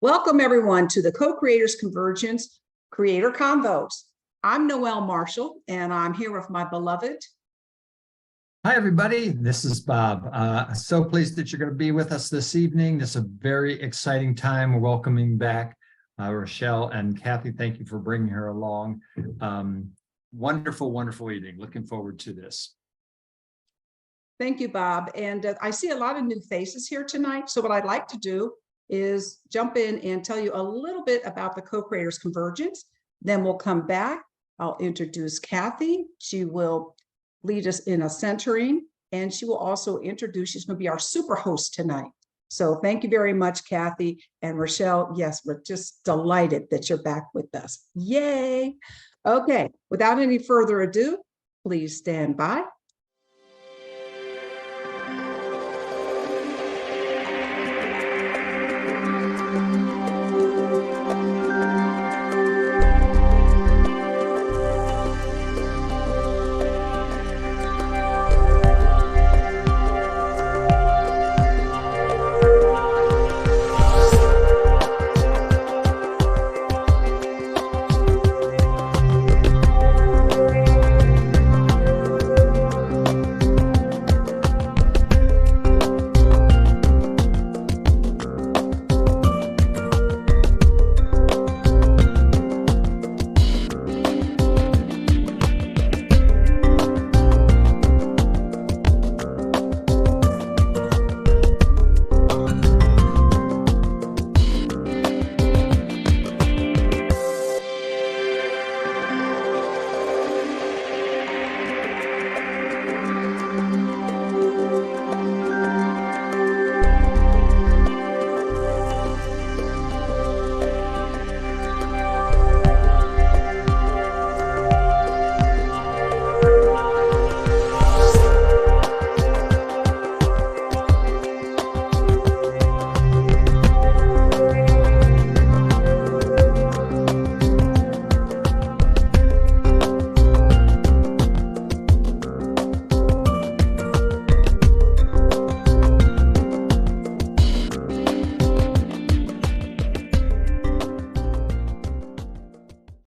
Welcome everyone to the Co-Creators Convergence Creator Convos. I'm Noel Marshall and I'm here with my beloved. Hi everybody, this is Bob. So pleased that you're going to be with us this evening. This is a very exciting time. We're welcoming back Rachelle and Kathy. Thank you for bringing her along. Wonderful, wonderful evening. Looking forward to this. Thank you, Bob. And I see a lot of new faces here tonight. So what I'd like to do is jump in and tell you a little bit about the Co-Creators Convergence. Then we'll come back. I'll introduce Kathy. She will lead us in a centering, and she will also introduce, she's going to be our super host tonight. So thank you very much, Kathy and Rachelle. Yes, we're just delighted that you're back with us. Yay. Okay, without any further ado, please stand by.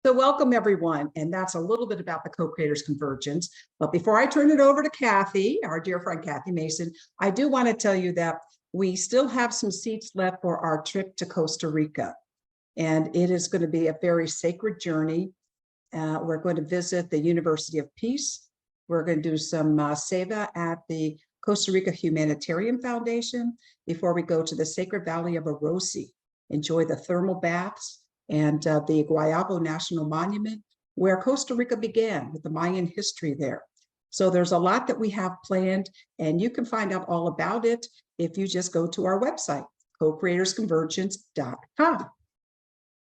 So welcome everyone, and that's a little bit about the Co-Creators Convergence. But before I turn it over to Kathy, our dear friend Kathy Mason, I do want to tell you that we still have some seats left for our trip to Costa Rica. And it is going to be a very sacred journey. We're going to visit the University of Peace. We're going to do some seva at the Costa Rica Humanitarian Foundation before we go to the Sacred Valley of Arosi, enjoy the thermal baths, and the Guayabo National Monument, where Costa Rica began with the Mayan history there. So there's a lot that we have planned, and you can find out all about it if you just go to our website, co-creatorsconvergence.com.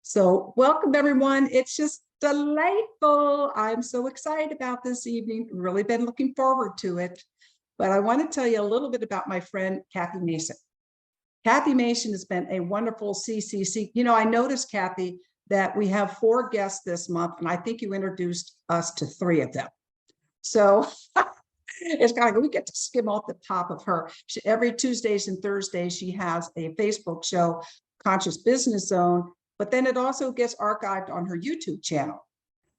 So welcome everyone. It's just delightful. I'm so excited about this evening. Really been looking forward to it. But I want to tell you a little bit about my friend, Kathy Mason. Kathy Mason has been a wonderful CCC. You know, I noticed, Kathy, that we have 4 guests this month, and I think you introduced us to 3 of them. So it's kind of, we get to skim off the top of her. Every Tuesdays and Thursdays, she has a Facebook show, Conscious Business Zone, but then it also gets archived on her YouTube channel.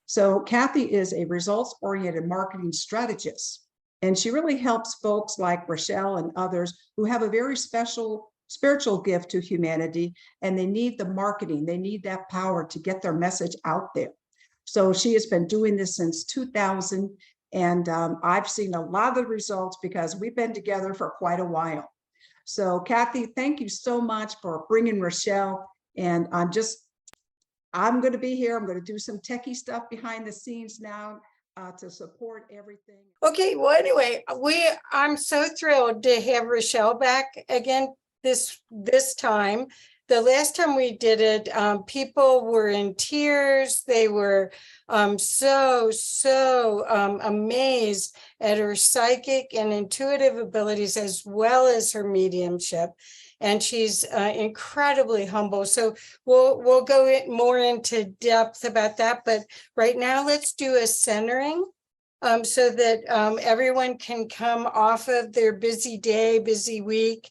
So Kathy is a results-oriented marketing strategist, and she really helps folks like Rachelle and others who have a very special spiritual gift to humanity, and they need the marketing, they need that power to get their message out there. So she has been doing this since 2000, and I've seen a lot of the results because we've been together for quite a while. So Kathy, thank you so much for bringing Rachelle, and I'm going to be here. I'm going to do some techie stuff behind the scenes now to support everything. Okay, well, anyway, I'm so thrilled to have Rachelle back again this time. The last time we did it, people were in tears. They were so amazed at her psychic and intuitive abilities, as well as her mediumship. And she's incredibly humble. So we'll go more into depth about that. But right now, let's do a centering so that everyone can come off of their busy day, busy week,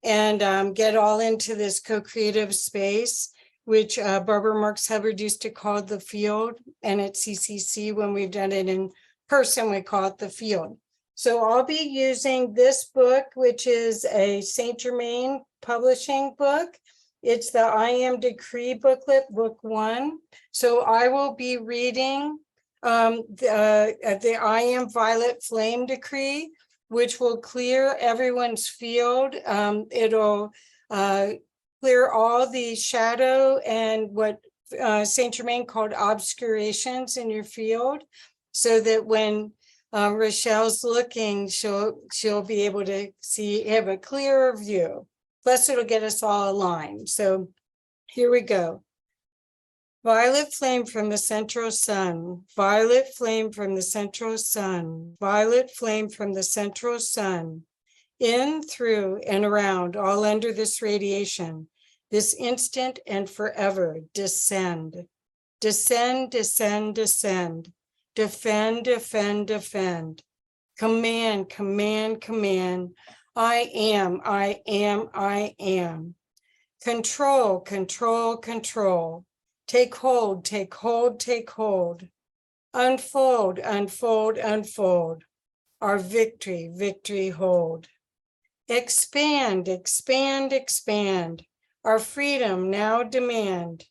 and get all into this co-creative space, which Barbara Marks Hubbard used to call the field. And at CCC, when we've done it in person, we call it the field. So I'll be using this book, which is a Saint Germain publishing book. It's the I Am Decree booklet, book 1. So I will be reading the I Am Violet Flame Decree, which will clear everyone's field. It'll clear all the shadow and what Saint Germain called obscurations in your field, so that when Rachelle's looking, she'll be able to have a clearer view. Plus, it'll get us all aligned. So here we go. Violet flame from the central sun, violet flame from the central sun, violet flame from the central sun, in, through, and around, all under this radiation, this instant and forever, descend, descend, descend, descend, defend, defend, defend, command, command, command, I am, I am, I am, control, control, control, take hold, take hold, take hold, unfold, unfold, unfold, our victory, victory hold, expand, expand, expand, our freedom now demand,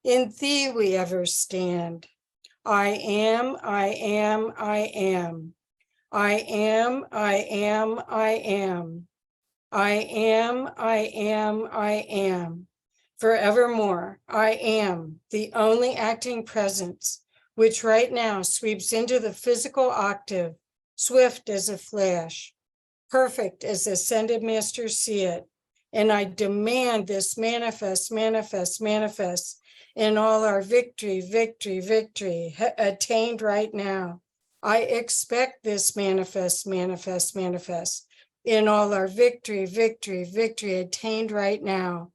in thee we ever stand, I am, I am, I am, I am, I am, I am, I am, I am, I am, forevermore, I am the only acting presence, which right now sweeps into the physical octave, swift as a flash, perfect as ascended masters see it. And I demand this manifest, manifest, manifest in all our victory, victory, victory attained right now. I expect this manifest, manifest, manifest in all our victory, victory, victory attained right now.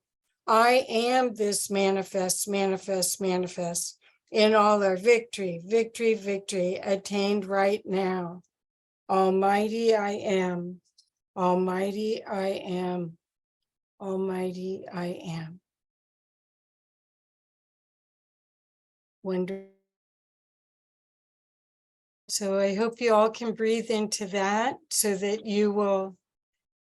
I am this manifest, manifest, manifest in all our victory, victory, victory attained right now. Almighty I am, almighty I am, almighty I am. Wonderful. So I hope you all can breathe into that so that you will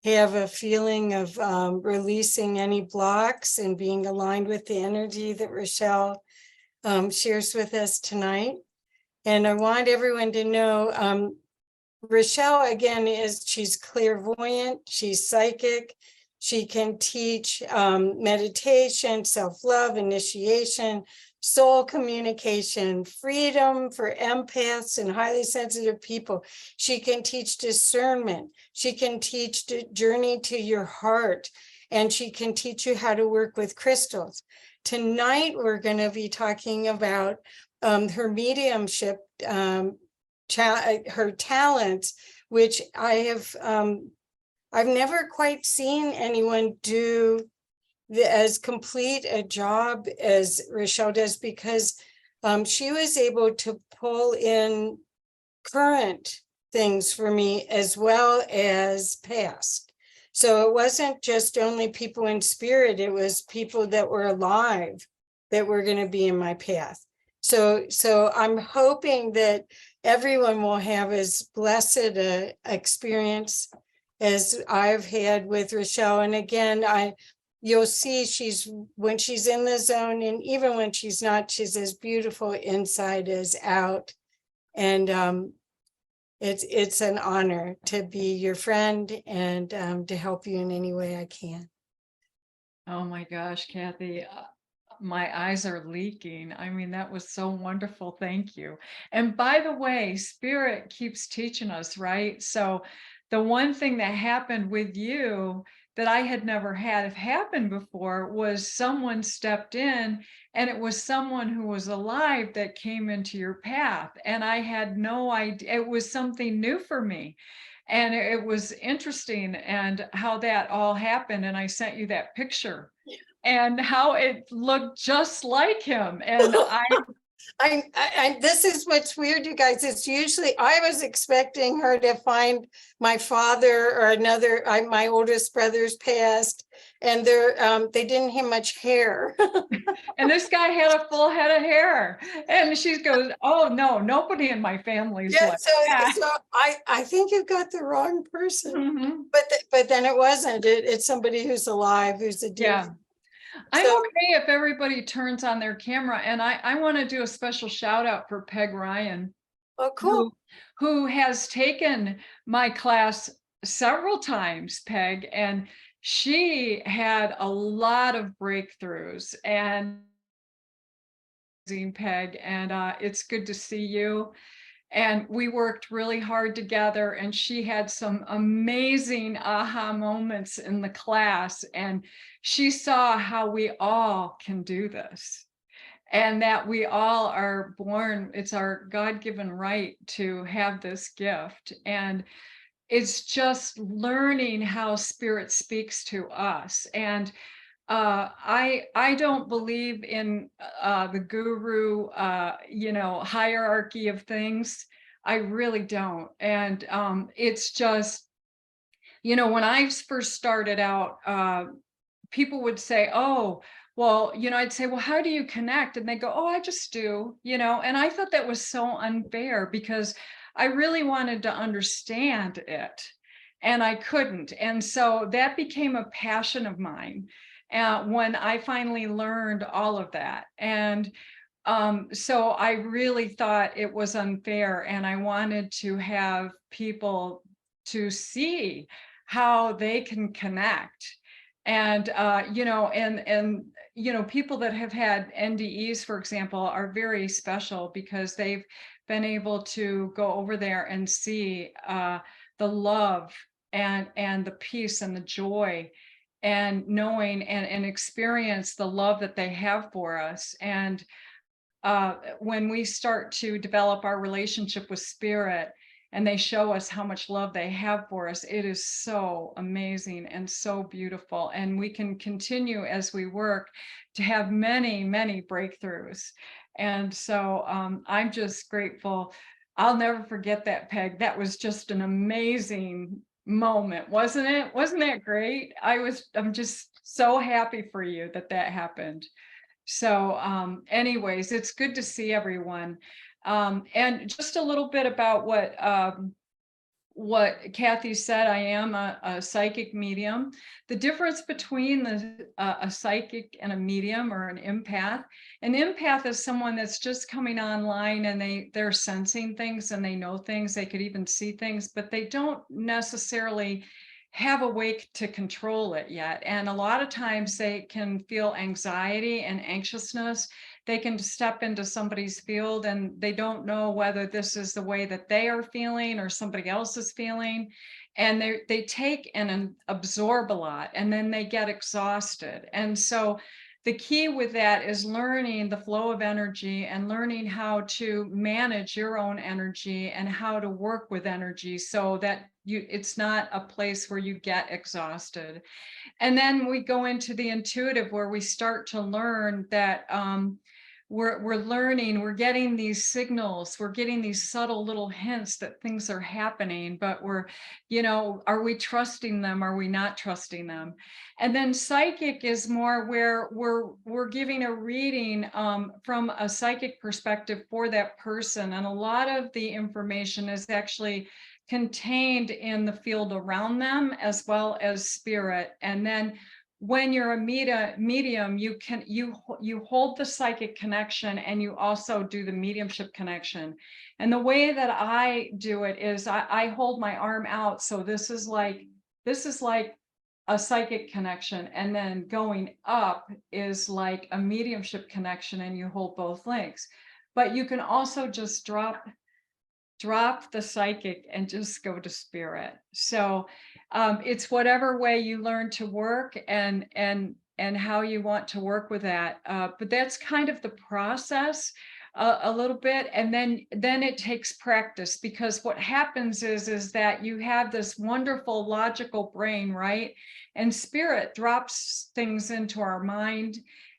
have a feeling of releasing any blocks and being aligned with the energy that Rachelle shares with us tonight. And I want everyone to know, Rachelle, again, she's clairvoyant, she's psychic, she can teach meditation, self-love, initiation, soul communication, freedom for empaths and highly sensitive people. She can teach discernment. She can teach journey to your heart, and she can teach you how to work with crystals. Tonight, we're going to be talking about her mediumship, her talents, which I've never quite seen anyone do as complete a job as Rachelle does, because she was able to pull in current things for me as well as past. So it wasn't just only people in spirit, it was people that were alive that were going to be in my path. So I'm hoping that everyone will have as blessed a experience as I've had with Rachelle. And again, you'll see when she's in the zone, and even when she's not, she's as beautiful inside as out. And it's an honor to be your friend and to help you in any way I can. Oh my gosh, Kathy, my eyes are leaking. I mean, that was so wonderful. Thank you. And by the way, Spirit keeps teaching us, right? So the one thing that happened with you that I had never had happen before was someone stepped in, and it was someone who was alive that came into your path. And I had no idea. It was something new for me. And it was interesting and how that all happened. And I sent you that picture and how it looked just like him. And This is what's weird, you guys. It's usually, I was expecting her to find my father or another, my oldest brother's passed, and they didn't have much hair. And this guy had a full head of hair. And she goes, oh no, nobody in my family's Yeah, like so that. I think you got the wrong person, Mhm. but then it wasn't. It's somebody who's alive, who's a dear. Yeah. I'm So- okay if everybody turns on their camera. And I want to do a special shout out for Peg Ryan, Oh, cool. who has taken my class several times, Peg, and she had a lot of breakthroughs. And Peg, and it's good to see you. And we worked really hard together, and she had some amazing aha moments in the class, and she saw how we all can do this, and that we all are born, it's our God-given right to have this gift. And it's just learning how spirit speaks to us. And I don't believe in the guru, hierarchy of things. I really don't. And it's just, when I first started out, people would say, oh, well, I'd say, well, how do you connect? And they go, oh, I just do, and I thought that was so unfair because I really wanted to understand it and I couldn't. And so that became a passion of mine when I finally learned all of that. And so I really thought it was unfair, and I wanted to have people to see how they can connect. And people that have had NDEs, for example, are very special because they've been able to go over there and see the love and the peace and the joy, and knowing and experience the love that they have for us. And when we start to develop our relationship with spirit, and they show us how much love they have for us, it is so amazing and so beautiful. And we can continue as we work to have many, many breakthroughs. And so I'm just grateful. I'll never forget that, Peg. That was just an amazing moment, wasn't it? Wasn't that great? I'm just so happy for you that happened. So anyways, it's good to see everyone. And just a little bit about what Kathy said. I am a psychic medium. The difference between a psychic and a medium, or an empath. An empath is someone that's just coming online, and they're sensing things and they know things. They could even see things, but they don't necessarily have a way to control it yet. And a lot of times they can feel anxiety and anxiousness. They can step into somebody's field and they don't know whether this is the way that they are feeling or somebody else is feeling. And they take and absorb a lot, and then they get exhausted. And so the key with that is learning the flow of energy and learning how to manage your own energy and how to work with energy so that it's not a place where you get exhausted. And then we go into the intuitive, where we start to learn that we're learning, we're getting these signals, we're getting these subtle little hints that things are happening, but are we trusting them? Are we not trusting them? And then psychic is more where we're giving a reading from a psychic perspective for that person. And a lot of the information is actually contained in the field around them as well as spirit. And then when you're a medium, you hold the psychic connection, and you also do the mediumship connection. And the way that I do it is I hold my arm out. So this is like a psychic connection, and then going up is like a mediumship connection, and you hold both links. But you can also just drop the psychic and just go to spirit. So it's whatever way you learn to work and how you want to work with that. But that's kind of the process a little bit. And then it takes practice, because what happens is that you have this wonderful logical brain, right? And spirit drops things into our mind,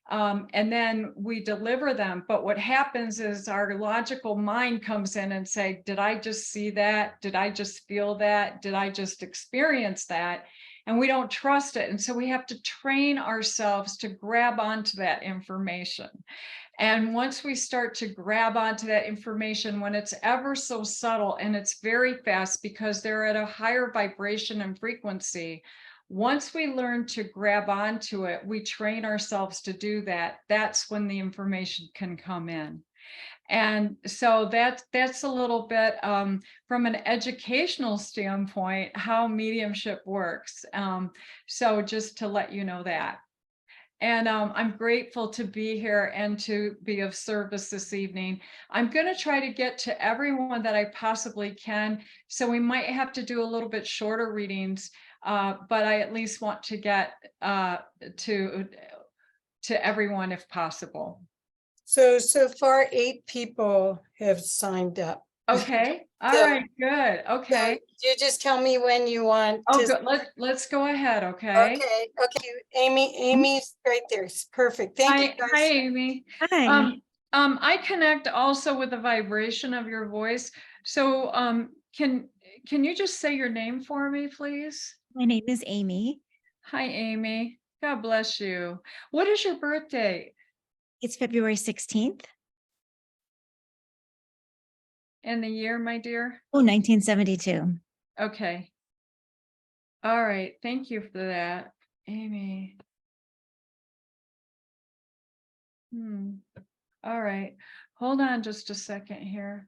And then we deliver them. But what happens is our logical mind comes in and say, did I just see that? Did I just feel that? Did I just experience that? And we don't trust it. And so we have to train ourselves to grab onto that information. And once we start to grab onto that information, when it's ever so subtle and it's very fast because they're at a higher vibration and frequency, once we learn to grab onto it, we train ourselves to do that. That's when the information can come in. And so that's a little bit from an educational standpoint, how mediumship works. So just to let you know that. And I'm grateful to be here and to be of service this evening. I'm going to try to get to everyone that I possibly can. So we might have to do a little bit shorter readings, but I at least want to get to everyone if possible. So far, 8 people have signed up. Okay. All So- right. Good. Okay. So you just tell me when you want Oh, to. good. Let's go ahead. Okay. Okay. Amy's right there. It's perfect. Thank you, guys. Hi, Amy. Hi. I connect also with the vibration of your voice. So, can you just say your name for me, please? My name is Amy. Hi, Amy. God bless you. What is your birthday? It's February 16th. And the year, my dear? Oh, 1972. Okay. All right. Thank you for that, Amy. All right. Hold on just a second here.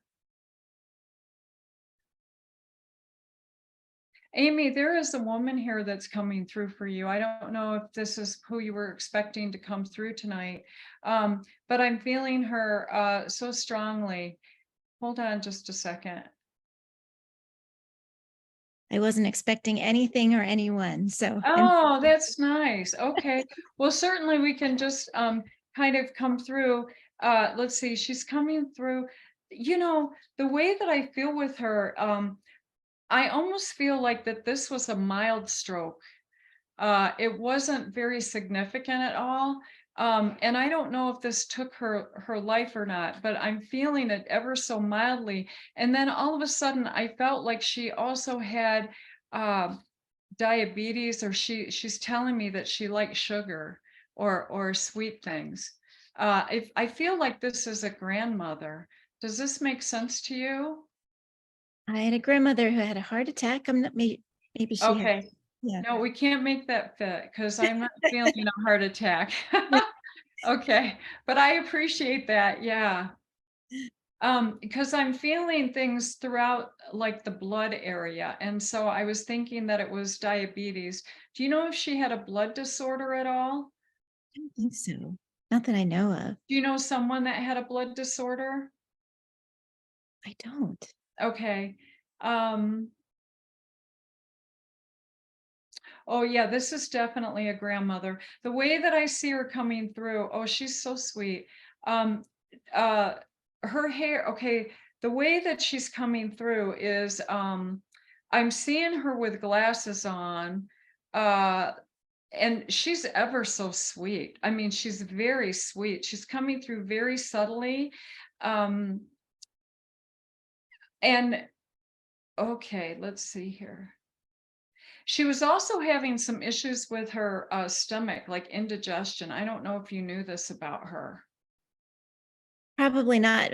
Amy, there is a woman here that's coming through for you. I don't know if this is who you were expecting to come through tonight, but I'm feeling her so strongly. Hold on just a second. I wasn't expecting anything or anyone. So Oh, that's nice. Okay. Well, certainly we can just kind of come through. Let's see, she's coming through. You know, the way that I feel with her, I almost feel like that this was a mild stroke. It wasn't very significant at all. And I don't know if this took her life or not, but I'm feeling it ever so mildly. And then all of a sudden I felt like she also had diabetes, or she's telling me that she likes sugar or sweet things. If I feel like this is a grandmother. Does this make sense to you? I had a grandmother who had a heart attack. I'm not maybe she had, Okay. yeah. No, we can't make that fit because I'm not feeling a heart attack. Okay, but I appreciate that. Yeah. Because I'm feeling things throughout like the blood area. And so I was thinking that it was diabetes. Do you know if she had a blood disorder at all? I don't think so. Not that I know of. Do you know someone that had a blood disorder? I don't. Okay. Oh yeah, this is definitely a grandmother. The way that I see her coming through, oh, she's so sweet. Her hair, okay, the way that she's coming through is I'm seeing her with glasses on, and she's ever so sweet. I mean, she's very sweet. She's coming through very subtly. And okay, let's see here. She was also having some issues with her stomach, like indigestion. I don't know if you knew this about her. Probably not.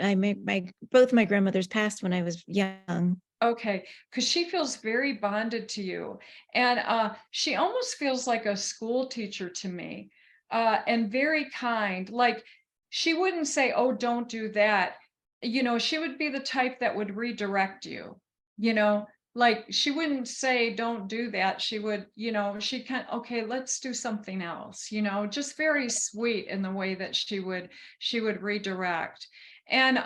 Both my grandmothers passed when I was young. Okay, because she feels very bonded to you. And she almost feels like a school teacher to me, and very kind. Like she wouldn't say, oh, don't do that. You know, she would be the type that would redirect you, you know, like she wouldn't say, don't do that. She would, you know, she kind of, okay, let's do something else, you know, just very sweet in the way that she would redirect. And,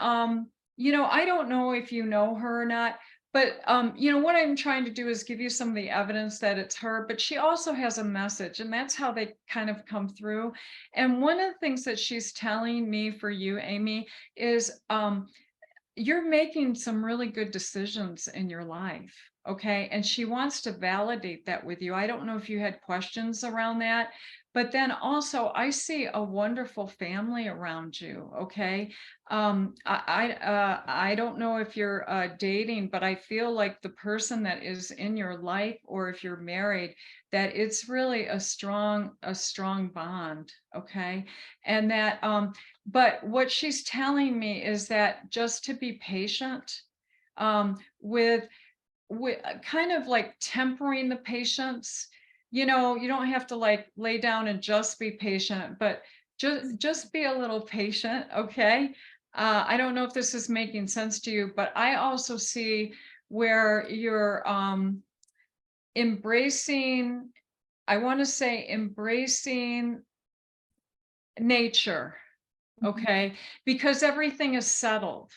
you know, I don't know if you know her or not, but, you know, what I'm trying to do is give you some of the evidence that it's her, but she also has a message, and that's how they kind of come through. And one of the things that she's telling me for you, Amy, is you're making some really good decisions in your life. Okay. And she wants to validate that with you. I don't know if you had questions around that, but then also I see a wonderful family around you. Okay. I don't know if you're dating, but I feel like the person that is in your life, or if you're married, that it's really a strong bond. Okay. And that, but what she's telling me is that just to be patient, with kind of like tempering the patience. You don't have to like lay down and just be patient, but just be a little patient. Okay. I don't know if this is making sense to you, but I also see where you're embracing, I want to say embracing nature. Okay. Because everything is settled.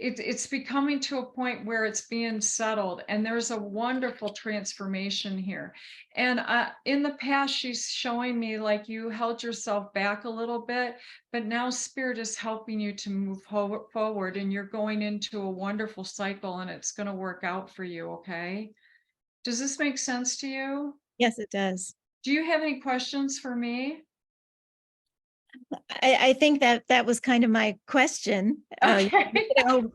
It's becoming to a point where it's being settled, and there's a wonderful transformation here. And in the past, she's showing me like you held yourself back a little bit, but now Spirit is helping you to move forward, and you're going into a wonderful cycle, and it's going to work out for you. Okay. Does this make sense to you? Yes, it does. Do you have any questions for me? I think that was kind of my question. Okay.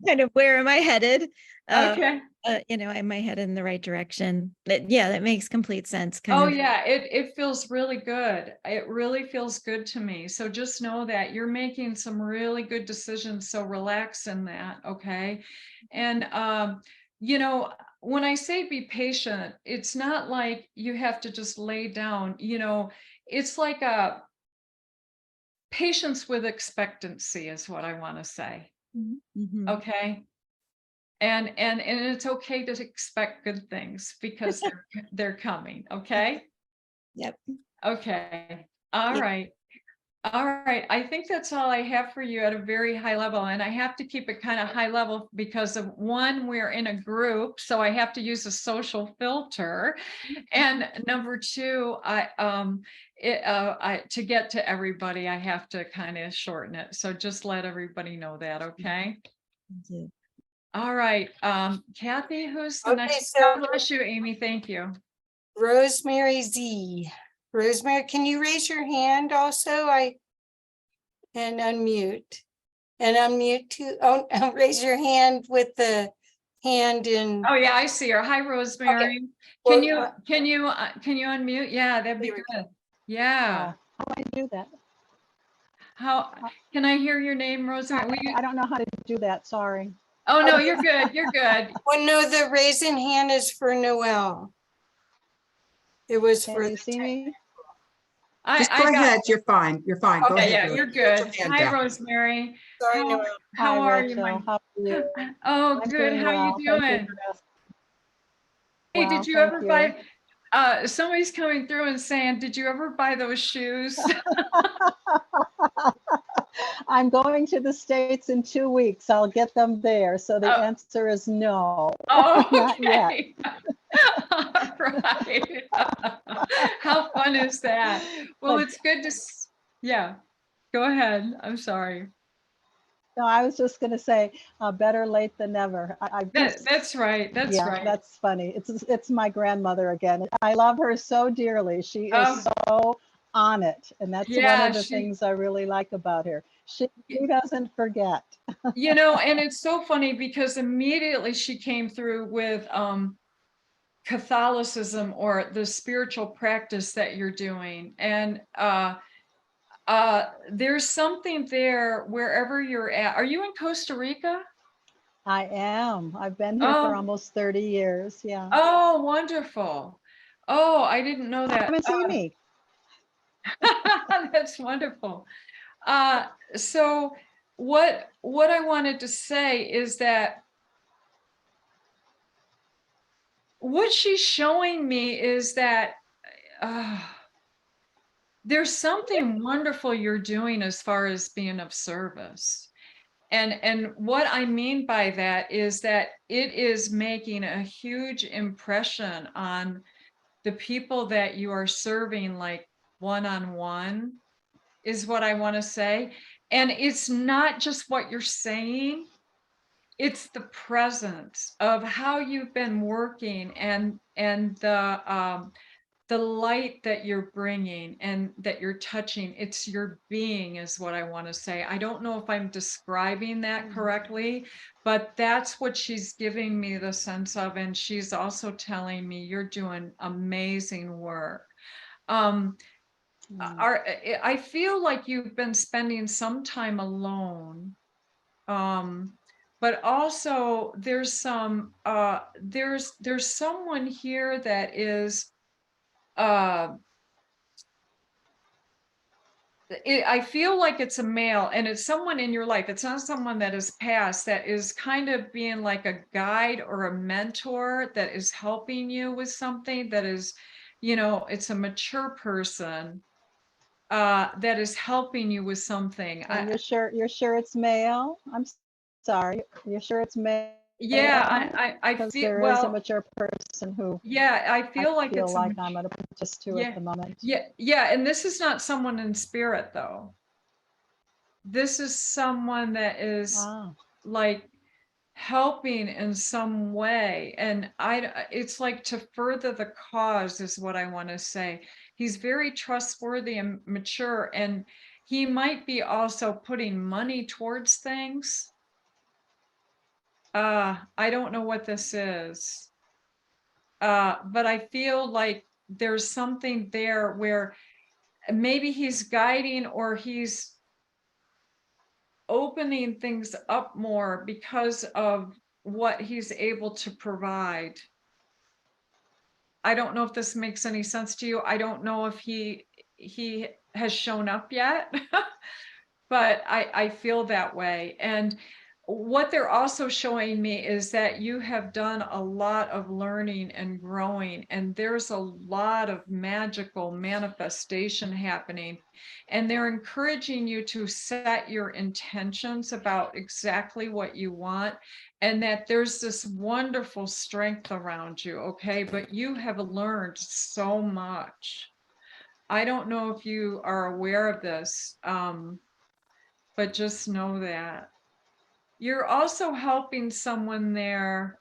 Kind of where am I headed? Okay. Am I headed in the right direction? Yeah, that makes complete sense. Oh yeah, it feels really good. It really feels good to me. So just know that you're making some really good decisions. So relax in that, okay? And when I say be patient, it's not like you have to just lay down, it's like a patience with expectancy is what I want to say. Mhm. Okay. And it's okay to expect good things because they're coming. Okay. Yep. Okay. All Yep. right. All right. I think that's all I have for you at a very high level. And I have to keep it kind of high level because of one, we're in a group, so I have to use a social filter. And number two, to get to everybody, I have to kind of shorten it. So just let everybody know that. Okay. Thank you. All right. Kathy, who's the Okay, next? so- God bless you, Amy. Thank you. Rosemary Z. Rosemary, can you raise your hand also? And unmute. And unmute too. Oh, raise your hand with the hand in. Oh yeah, I see her. Hi, Rosemary. Well, Can you unmute? Yeah, that'd be There we good. Yeah. How do I do that? How can I hear your name, Rosemary? I don't know how to do that, sorry. Oh no, you're good. You're good. Well, no, the raising hand is for Noel. It was for Can you see me? Just I go got. ahead. You're fine. You're fine. Go Okay, ahead. yeah, Rose. you're Put your good. hand Hi, down. Rosemary. Sorry, Noel. How Hi, are you, Rachel. How are you? Oh, I'm good. doing How you well. Thank doing? for asking. Hey, Well, did you thank ever you. buy? Somebody's coming through and saying, "Did you ever buy those shoes?" I'm going to the States in 2 weeks. I'll get them there. So the Oh. answer is no. Oh, Not yet. okay. All right. How fun is that? Well, But- it's good to. Yeah. Go ahead. I'm sorry. No, I was just going to say, better late than never. That's right. That's yeah, right. that's funny. It's my grandmother again. I love her so dearly. She Oh. is so on it, and that's one Yeah, of the things I really like about her. She doesn't forget. And it's so funny because immediately she came through with Catholicism or the spiritual practice that you're doing. And there's something there wherever you're at. Are you in Costa Rica? I am. I've been here for almost 30 years. Yeah. Oh, wonderful. Oh, I didn't know that. Come and see me. That's wonderful. So what I wanted to say is that what she's showing me is that there's something wonderful you're doing as far as being of service. And what I mean by that is that it is making a huge impression on the people that you are serving, like one-on-one, is what I want to say. And it's not just what you're saying, it's the presence of how you've been working and the the light that you're bringing and that you're touching, it's your being is what I want to say. I don't know if I'm describing that correctly, but that's what she's giving me the sense of. And she's also telling me you're doing amazing work. I feel like you've been spending some time alone. But also there's some there's someone here that is I feel like it's a male, and it's someone in your life. It's not someone that has passed, that is kind of being like a guide or a mentor that is helping you with something that is, you know, it's a mature person that is helping you with something. And you're sure it's male? I'm sorry. You're sure it's male? Yeah, I Because feel, there is a well, mature person who yeah, I I feel like feel it's like I'm at a just to yeah, at the moment. yeah, and this is not someone in spirit though. This is someone that is Ah, like helping in some way, and it's like to further the cause is what I want to say. He's very trustworthy and mature, and he might be also putting money towards things. I don't know what this is. But I feel like there's something there where maybe he's guiding or he's opening things up more because of what he's able to provide. I don't know if this makes any sense to you. I don't know if he has shown up yet, but I feel that way. And what they're also showing me is that you have done a lot of learning and growing, and there's a lot of magical manifestation happening. And they're encouraging you to set your intentions about exactly what you want, and that there's this wonderful strength around you, okay? But you have learned so much. I don't know if you are aware of this, but just know that. You're also helping someone there.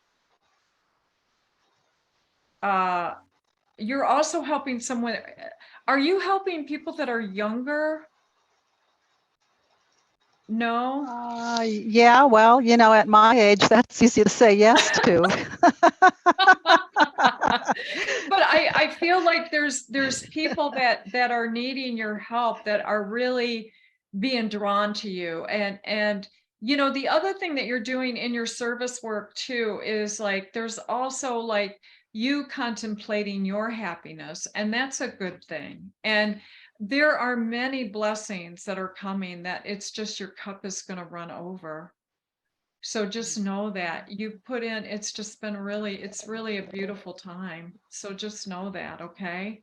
You're also helping someone. Are you helping people that are younger? No. yeah, well, at my age, that's easy to say yes to. But I feel like there's people that are needing your help, that are really being drawn to you. And you know, the other thing that you're doing in your service work too is like there's also like you contemplating your happiness, and that's a good thing. And there are many blessings that are coming, that it's just your cup is going to run over. So just know that you put in, it's just been really, it's really a beautiful time. So just know that, okay?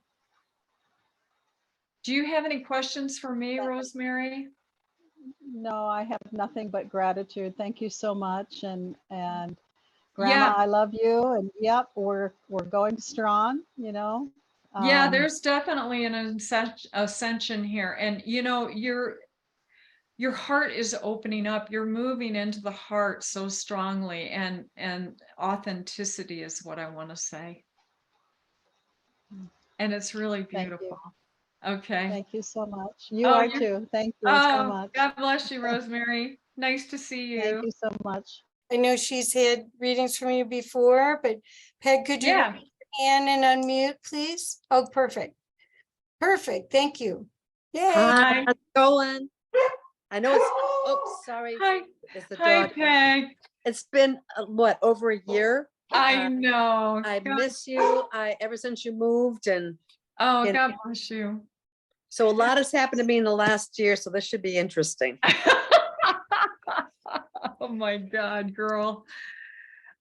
Do you have any questions for me, Rosemary? No, I have nothing but gratitude. Thank you so much. And Grandma, Yeah, I love you. And yep, we're going strong, yeah, Um, there's definitely an ascension here. And you know, your heart is opening up. You're moving into the heart so strongly, and authenticity is what I want to say. And it's really thank you. beautiful. Okay. Thank you so much. You Oh, are you're too. Thank you so Oh, much. God bless you, Rosemary. Nice to see Thank you. you so much. I know she's had readings from you before, but Peg, could you Yeah. raise your hand and unmute, please? Oh, perfect. Perfect. Thank you. Yay. Hi. How's it going? I know it's, oops, sorry. Hi. It's the Hi, dog. Peg. It's been what, over a year? I know. I God- miss you. Ever since you moved, and Oh, you know, God bless you. so a lot has happened to me in the last year, so this should be interesting. Oh my God, girl.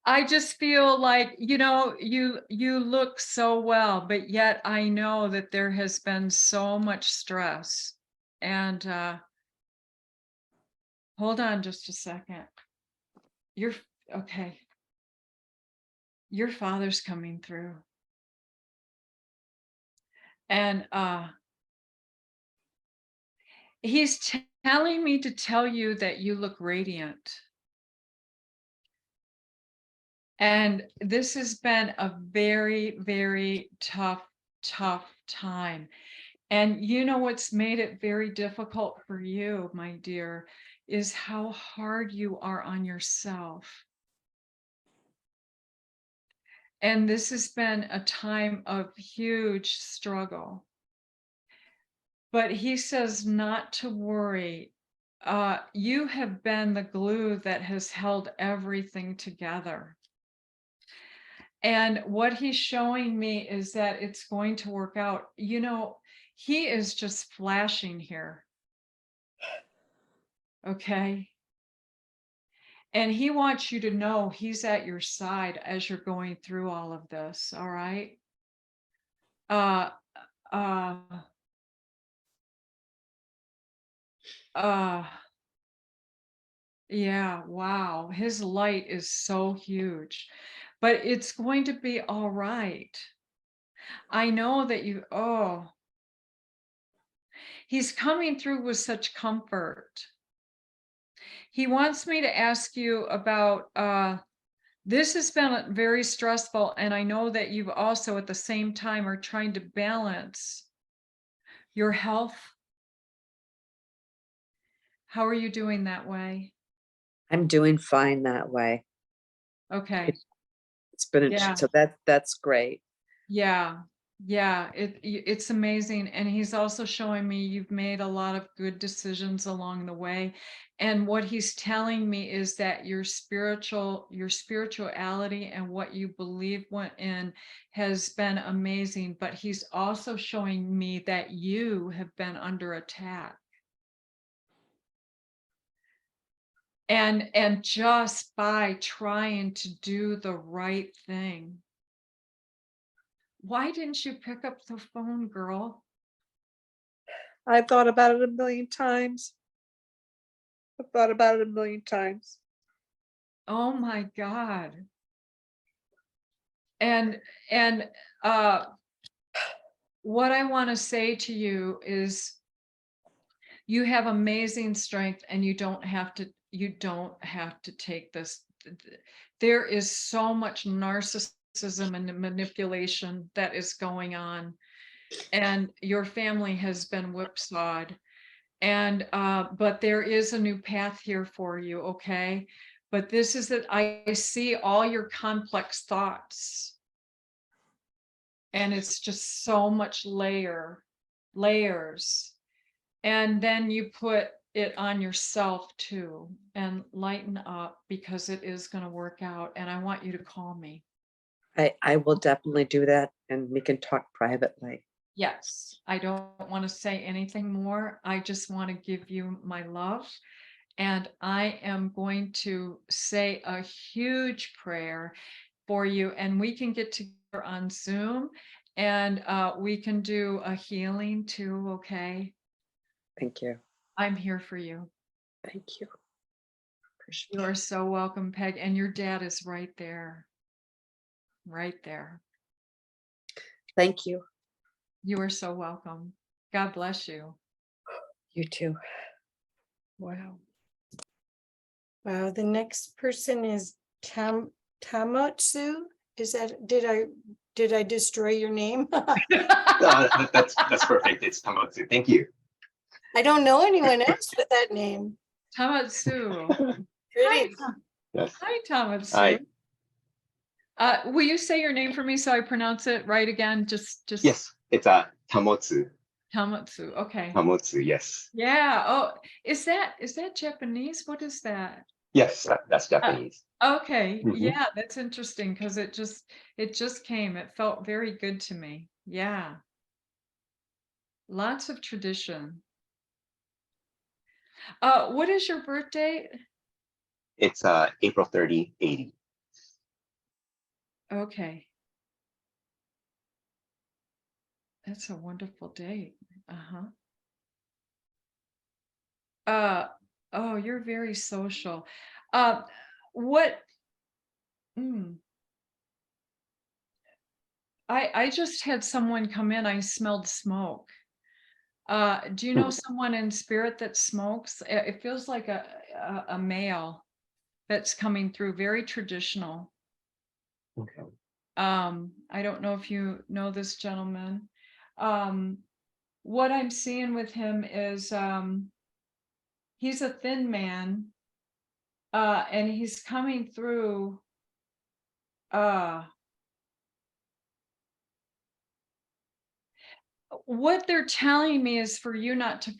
I just feel like, you know, you look so well, but yet I know that there has been so much stress. And hold on just a second. You're okay. Your father's coming through. And he's telling me to tell you that you look radiant. And this has been a very, very tough tough time. And you know what's made it very difficult for you, my dear, is how hard you are on yourself. And this has been a time of huge struggle. But he says not to worry. You have been the glue that has held everything together. And what he's showing me is that it's going to work out. You know, he is just flashing here. Okay. And he wants you to know he's at your side as you're going through all of this. All right. Uh, uh, yeah, wow. His light is so huge, but it's going to be all right. I know that he's coming through with such comfort. He wants me to ask you about, this has been very stressful. And I know that you've also at the same time are trying to balance your health. How are you doing that way? I'm doing fine that way. Okay. It's been, Yeah. so that's great. Yeah. Yeah, it's amazing. And he's also showing me you've made a lot of good decisions along the way. And what he's telling me is that your spirituality and what you believe went in has been amazing. But he's also showing me that you have been under attack. And just by trying to do the right thing. Why didn't you pick up the phone, girl? I've thought about it a million times. I've thought about it a million times. Oh my God. And what I want to say to you is you have amazing strength and you don't have to take this. There is so much narcissism and manipulation that is going on, and your family has been whipsawed. And but there is a new path here for you, okay? But this is that I see all your complex thoughts, and it's just so much layers. And then you put it on yourself too, and lighten up, because it is going to work out. And I want you to call me. I will definitely do that, and we can talk privately. Yes, I don't want to say anything more. I just want to give you my love. And I am going to say a huge prayer for you. And we can get together on Zoom, and we can do a healing too, okay? Thank you. I'm here for you. Thank you. Appreciate You it. are so welcome, Peg. And your dad is right there. Right there. Thank you. You are so welcome. God bless you. You too. Wow. Wow, the next person is Tamotsu. Is that, did I destroy your name? That's perfect. It's Tamotsu. Thank you. I don't know anyone else with that name. Tamatsu. Pretty. Yes. Hi, Hi. Tamatsu. Will you say your name for me so I pronounce it right again? Just Yes, it's Tamotsu. Tamatsu. Okay. Tamotsu. Yes. Yeah. Oh, is that Japanese? What is that? Yes, that's Japanese. Okay. Mhm. Yeah, that's interesting, because it just came. It felt very good to me. Yeah. Lots of tradition. What is your birth date? It's April 30, 80. Okay. That's a wonderful date. Oh, you're very social. What? I just had someone come in. I smelled smoke. Do you know someone in spirit that smokes? It feels like a male that's coming through, very traditional. Okay. I don't know if you know this gentleman. what I'm seeing with him is he's a thin man, and he's coming through what they're telling me is for you not to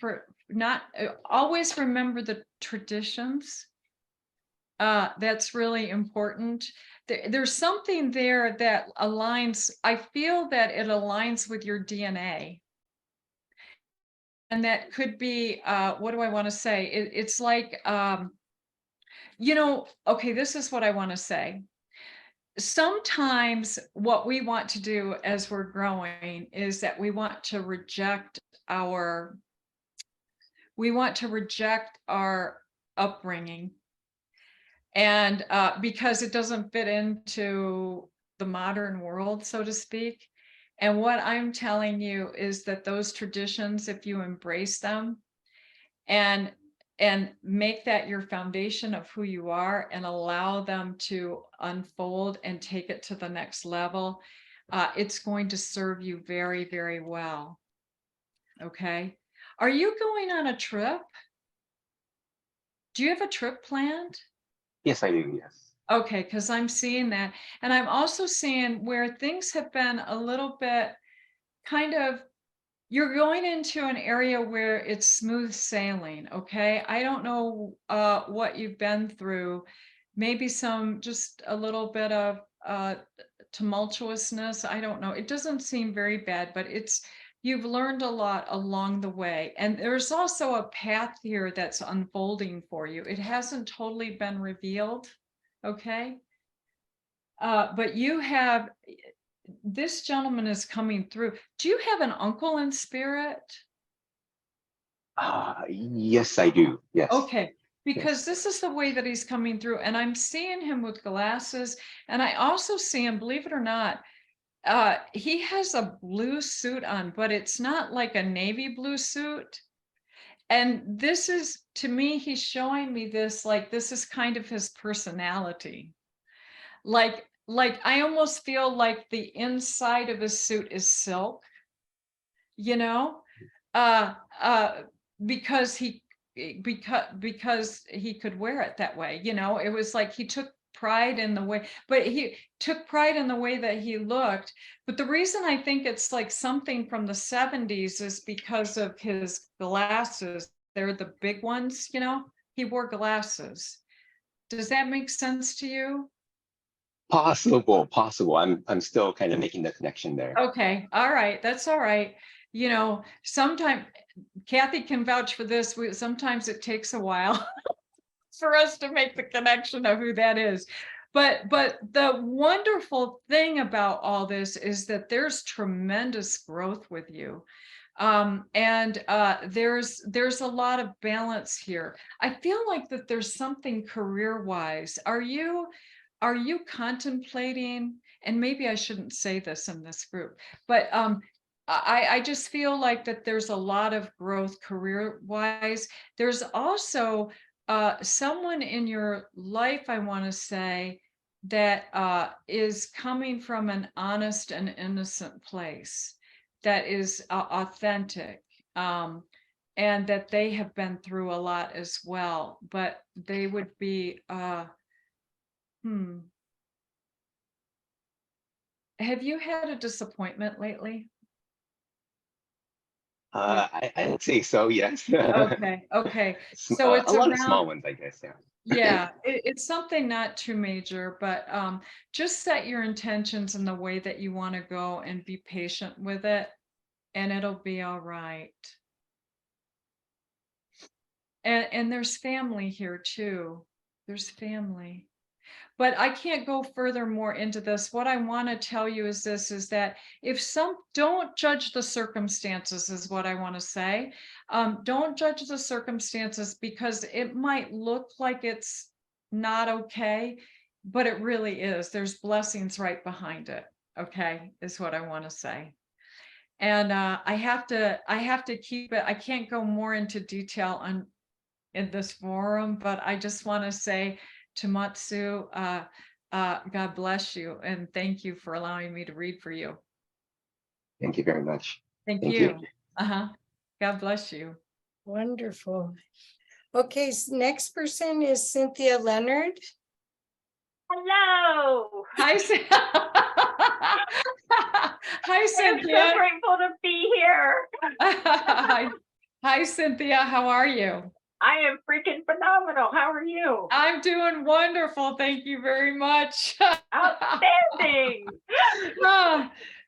always remember the traditions. That's really important. There's something there that aligns. I feel that it aligns with your DNA. And that could be, what do I want to say? It's like, okay, this is what I want to say. Sometimes what we want to do as we're growing is that we want to reject our upbringing. And because it doesn't fit into the modern world, so to speak. And what I'm telling you is that those traditions, if you embrace them and make that your foundation of who you are and allow them to unfold and take it to the next level, it's going to serve you very, very well. Okay. Are you going on a trip? Do you have a trip planned? Yes, I do. Yes. Okay, because I'm seeing that. And I'm also seeing where things have been a little bit kind of, you're going into an area where it's smooth sailing. Okay. I don't know what you've been through. Maybe just a little bit of tumultuousness. I don't know. It doesn't seem very bad, but you've learned a lot along the way. And there's also a path here that's unfolding for you. It hasn't totally been revealed. Okay. But this gentleman is coming through. Do you have an uncle in spirit? Yes, I do. Yes. Okay. Because Yes. this is the way that he's coming through. And I'm seeing him with glasses. And I also see him, believe it or not, he has a blue suit on, but it's not like a navy blue suit. And this is, to me, he's showing me this, like, this is kind of his personality. Like I almost feel like the inside of his suit is silk, uh, because he could wear it that way. It was like he took pride in the way, but he took pride in the way that he looked. But the reason I think it's like something from the 70s is because of his glasses. They're the big ones, he wore glasses. Does that make sense to you? Possible. I'm still kind of making the connection there. Okay. All right. That's all right. Sometimes Kathy can vouch for this. Sometimes it takes a while for us to make the connection of who that is. But the wonderful thing about all this is that there's tremendous growth with you. And there's a lot of balance here. I feel like that there's something career-wise. Are you contemplating, and maybe I shouldn't say this in this group, but I just feel like that there's a lot of growth career-wise. There's also someone in your life, I want to say, that is coming from an honest and innocent place, that is authentic, and that they have been through a lot as well, but they would be have you had a disappointment lately? I'd say so. Yes. Okay. So it's a lot of around, small ones, I guess. Yeah. yeah, it's something not too major, but just set your intentions in the way that you want to go and be patient with it, and it'll be all right. And there's family here too. There's family. But I can't go further more into this. What I want to tell you is this, is that don't judge the circumstances, is what I want to say. Don't judge the circumstances, because it might look like it's not okay, but it really is. There's blessings right behind it. Okay, is what I want to say. And I have to keep it. I can't go more into detail in this forum, but I just want to say, Tamatsu, God bless you, and thank you for allowing me to read for you. Thank you very much. Thank Thank you. you. Uh-huh. God bless you. Wonderful. Okay, next person is Cynthia Leonard. Hello. Hi, Hi, I'm so Cynthia. grateful to be here. Hi, Cynthia. How are you? I am freaking phenomenal. How are you? I'm doing wonderful. Thank you very much. Outstanding.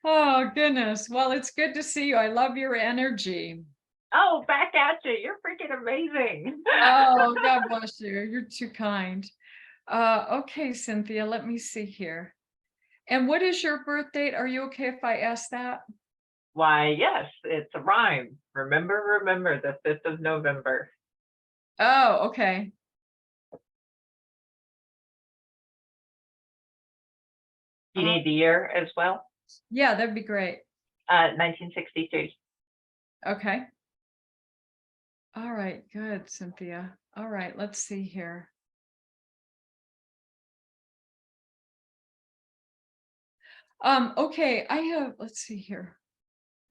Oh, goodness. Well, it's good to see you. I love your energy. Oh, back at you. You're freaking amazing. Oh, God bless you. You're too kind. Okay, Cynthia, let me see here. And what is your birth date? Are you okay if I ask that? Why, yes, it's a rhyme. Remember, the 5th of November. Oh, okay. You need the year as well? Yeah, that'd be great. 1963. Okay. All right, good, Cynthia. All right, let's see here. Okay, I have, let's see here.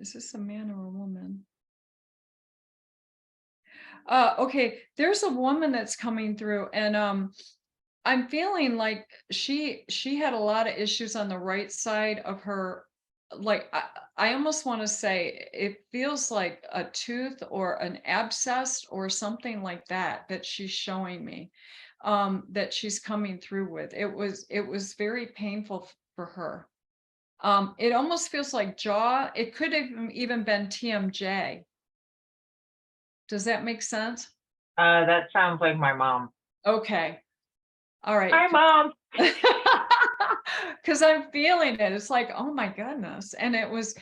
Is this a man or a woman? Okay, there's a woman that's coming through, and I'm feeling like she had a lot of issues on the right side of her. Like I almost want to say it feels like a tooth or an abscess or something like that she's showing me, that she's coming through with. It was very painful for her. It almost feels like jaw. It could have even been TMJ. Does that make sense? That sounds like my mom. Okay. All right. Hi, Mom. Because I'm feeling it. It's like, oh my goodness. And it was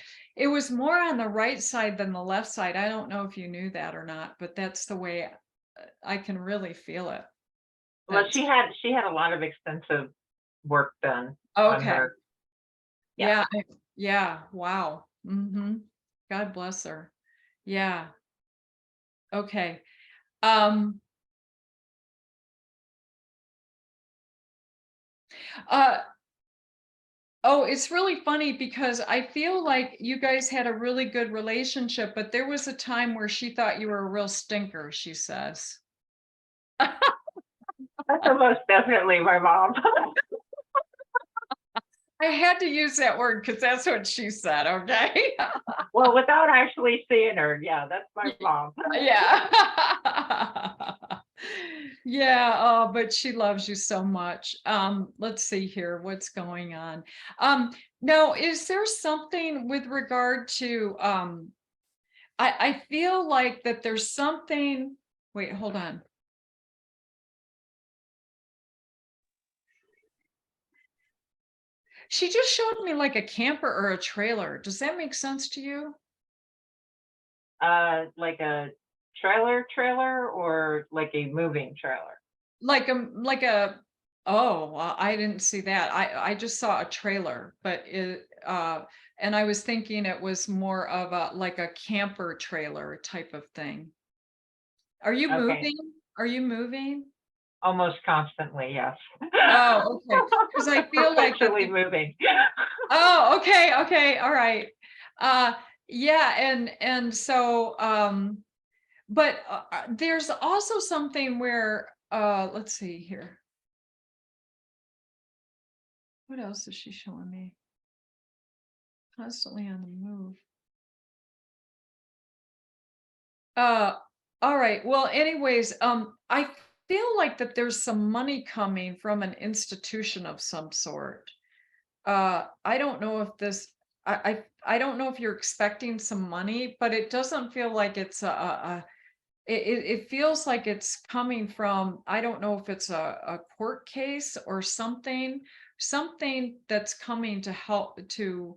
more on the right side than the left side. I don't know if you knew that or not, but that's the way I can really feel it. Well, she had a lot of extensive work done on Okay. her. Yeah. Yeah. Wow. God bless her. Yeah. Okay. Oh, it's really funny because I feel like you guys had a really good relationship, but there was a time where she thought you were a real stinker, she says. That's most definitely my mom. I had to use that word because that's what she said, okay? Well, without actually seeing her, yeah, that's my mom. Yeah. Yeah, oh, but she loves you so much. Let's see here, what's going on. Now, is there something with regard to, I feel like that there's something, wait, hold on. She just showed me like a camper or a trailer. Does that make sense to you? Like a trailer or like a moving trailer? Like a, oh, well, I didn't see that. I just saw a trailer, but and I was thinking it was more of a like a camper trailer type of thing. Are you Okay. moving? Are you moving? Almost constantly, yes. Oh, okay. Because I feel like Perpetually moving. oh, okay, okay, all right. Yeah, and so but there's also something where let's see here. What else is she showing me? Constantly on the move. All right. Well, anyways, I feel like that there's some money coming from an institution of some sort. I don't know if this I don't know if you're expecting some money, but it doesn't feel like it's it feels like it's coming from, I don't know if it's a court case or something that's coming to help to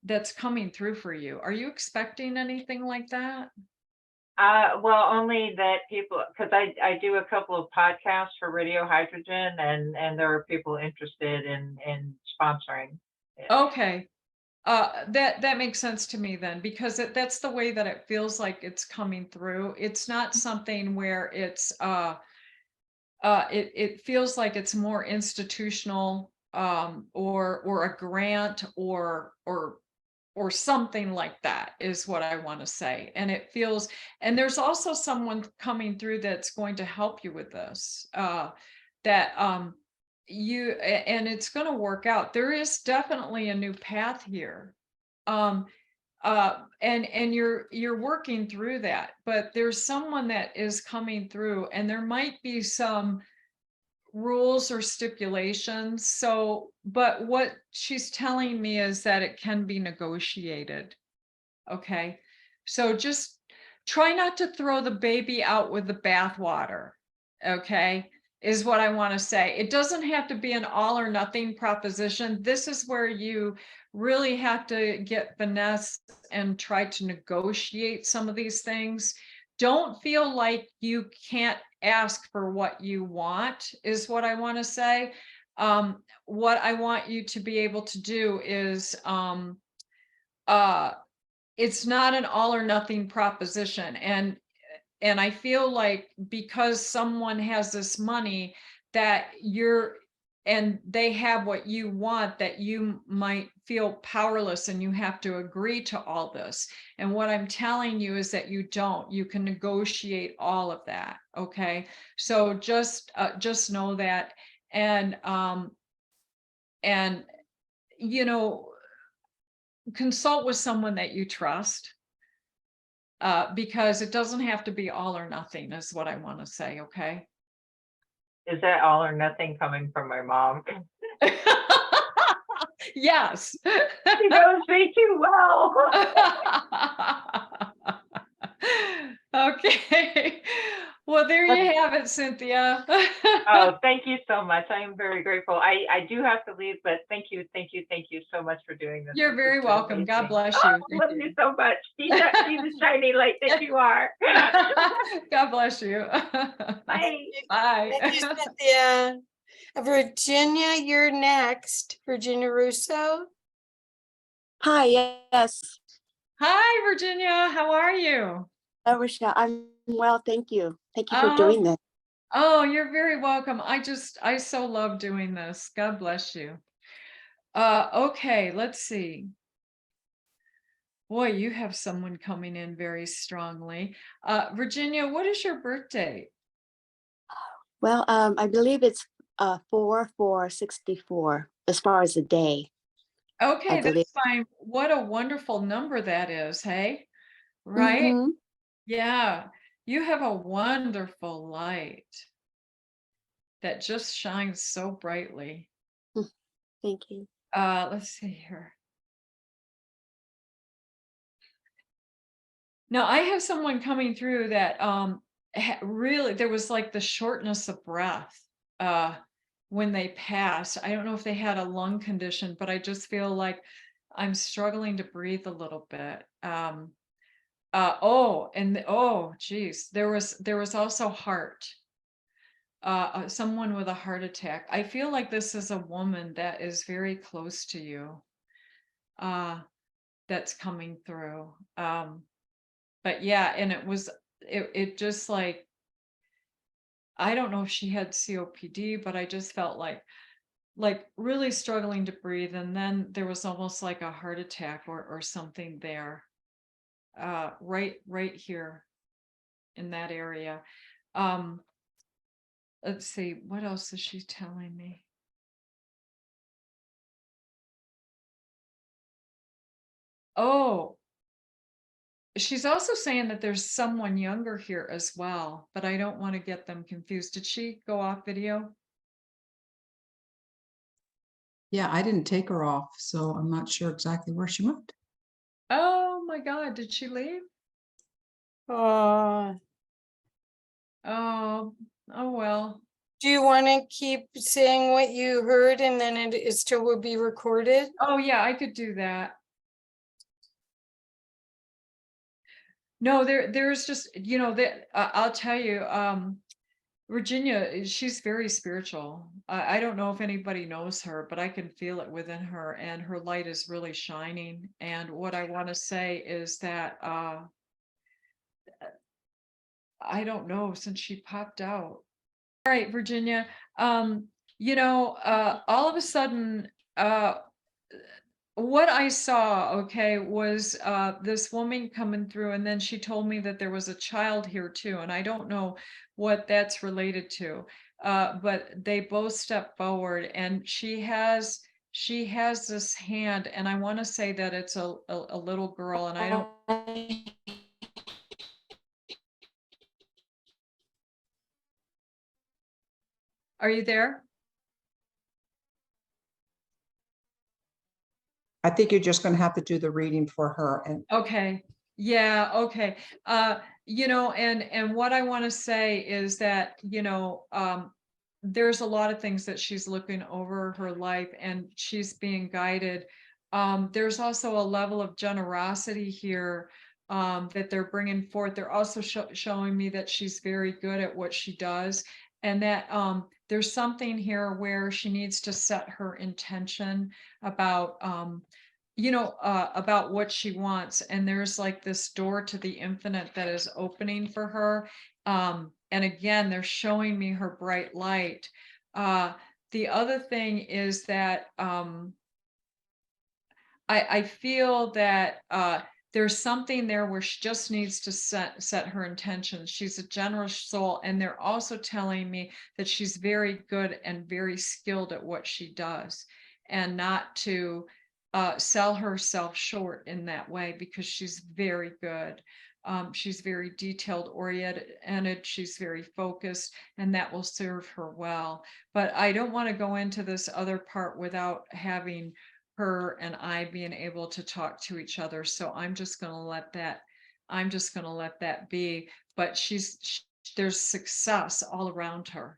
that's coming through for you. Are you expecting anything like that? Well, only that people, because I do a couple of podcasts for Radio Hydrogen, and there are people interested in sponsoring it. Okay. That makes sense to me then, because that's the way that it feels like it's coming through. It's not something where it's it feels like it's more institutional, or a grant or or something like that is what I want to say. And it feels, and there's also someone coming through that's going to help you with this, that and it's going to work out. There is definitely a new path here. And you're working through that, but there's someone that is coming through, and there might be some rules or stipulations. So, but what she's telling me is that it can be negotiated. Okay. So just try not to throw the baby out with the bathwater. Okay. Is what I want to say. It doesn't have to be an all or nothing proposition. This is where you really have to get finesse and try to negotiate some of these things. Don't feel like you can't ask for what you want, is what I want to say. What I want you to be able to do is, it's not an all or nothing proposition. And I feel like because someone has this money that and they have what you want, that you might feel powerless and you have to agree to all this. And what I'm telling you is that you don't. You can negotiate all of that. Okay. So just know that. And you know, consult with someone that you trust. Because it doesn't have to be all or nothing, is what I want to say. Okay. Is that all or nothing coming from my mom? Yes. She knows me too well. Okay. Well, there you have it, Cynthia. Oh, thank you so much. I am very grateful. I do have to leave, but thank you so much for doing this. You're This very has been welcome. God amazing. bless Oh, you. I Thank love you so much. Be the shining light that you are. God bless you. Bye. Bye. Thank you, Cynthia. Virginia, you're next. Virginia Russo. Hi, yes. Hi, Virginia. How are you? Rachelle, I'm well, thank you. Thank you for Oh, doing this. Oh, you're very welcome. I so love doing this. God bless you. Okay, let's see. Boy, you have someone coming in very strongly. Virginia, what is your birthday? Well, I believe it's 4/4/64 as far as the day. Okay, believe. that's fine. What a wonderful number that is, hey? Right? Mhm. Yeah, you have a wonderful light that just shines so brightly. Thank you. Let's see here. Now I have someone coming through that really, there was like the shortness of breath when they passed. I don't know if they had a lung condition, but I just feel like I'm struggling to breathe a little bit. Geez, there was also heart. Someone with a heart attack. I feel like this is a woman that is very close to you. That's coming through. But yeah, and it just like, I don't know if she had COPD, but I just felt like really struggling to breathe. And then there was almost like a heart attack or something there, right here in that area. Let's see, what else is she telling me? Oh, she's also saying that there's someone younger here as well, but I don't want to get them confused. Did she go off video? Yeah, I didn't take her off, so I'm not sure exactly where she went. Oh my God, did she leave? Oh, Oh well. do you want to keep saying what you heard and then it still will be recorded? Oh yeah, I could do that. No, there's just, that I'll tell you, Virginia, she's very spiritual. I don't know if anybody knows her, but I can feel it within her, and her light is really shining. And what I want to say is that I don't know, since she popped out. All right, Virginia. All of a sudden, what I saw, okay, was this woman coming through, and then she told me that there was a child here too, and I don't know what that's related to. But they both stepped forward, and she has this hand, and I want to say that it's a little girl, and I don't. Are you there? I think you're just going to have to do the reading for her. And Okay. Yeah, okay. And what I want to say is that, there's a lot of things that she's looking over her life and she's being guided. There's also a level of generosity here that they're bringing forth. They're also showing me that she's very good at what she does, and that there's something here where she needs to set her intention about about what she wants. And there's like this door to the infinite that is opening for her. And again, they're showing me her bright light. The other thing is that I feel that there's something there where she just needs to set her intentions. She's a generous soul, and they're also telling me that she's very good and very skilled at what she does, and not to sell herself short in that way, because she's very good. She's very detailed oriented, she's very focused, and that will serve her well. But I don't want to go into this other part without having her and I being able to talk to each other. So I'm just going to let that be. But there's success all around her.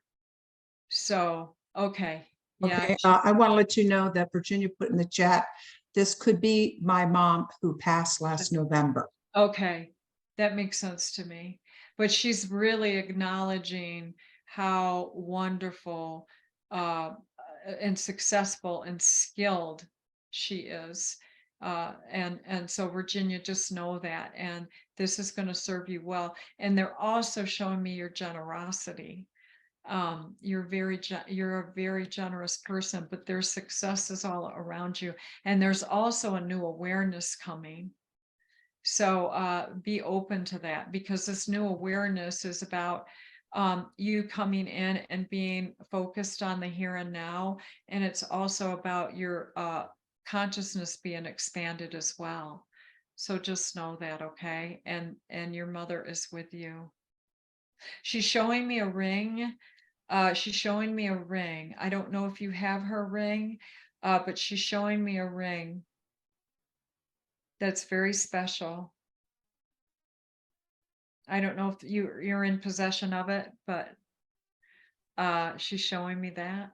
So, okay. Yeah. okay, I want to let you know that Virginia put in the chat, this could be my mom who passed last November. Okay. That makes sense to me. But she's really acknowledging how wonderful and successful and skilled she is. And so Virginia, just know that, and this is going to serve you well. And they're also showing me your generosity. You're a very generous person, but there's successes all around you. And there's also a new awareness coming. So be open to that, because this new awareness is about you coming in and being focused on the here and now. And it's also about your consciousness being expanded as well. So just know that, okay? And your mother is with you. She's showing me a ring. She's showing me a ring. I don't know if you have her ring, but she's showing me a ring that's very special. I don't know if you're in possession of it, but she's showing me that.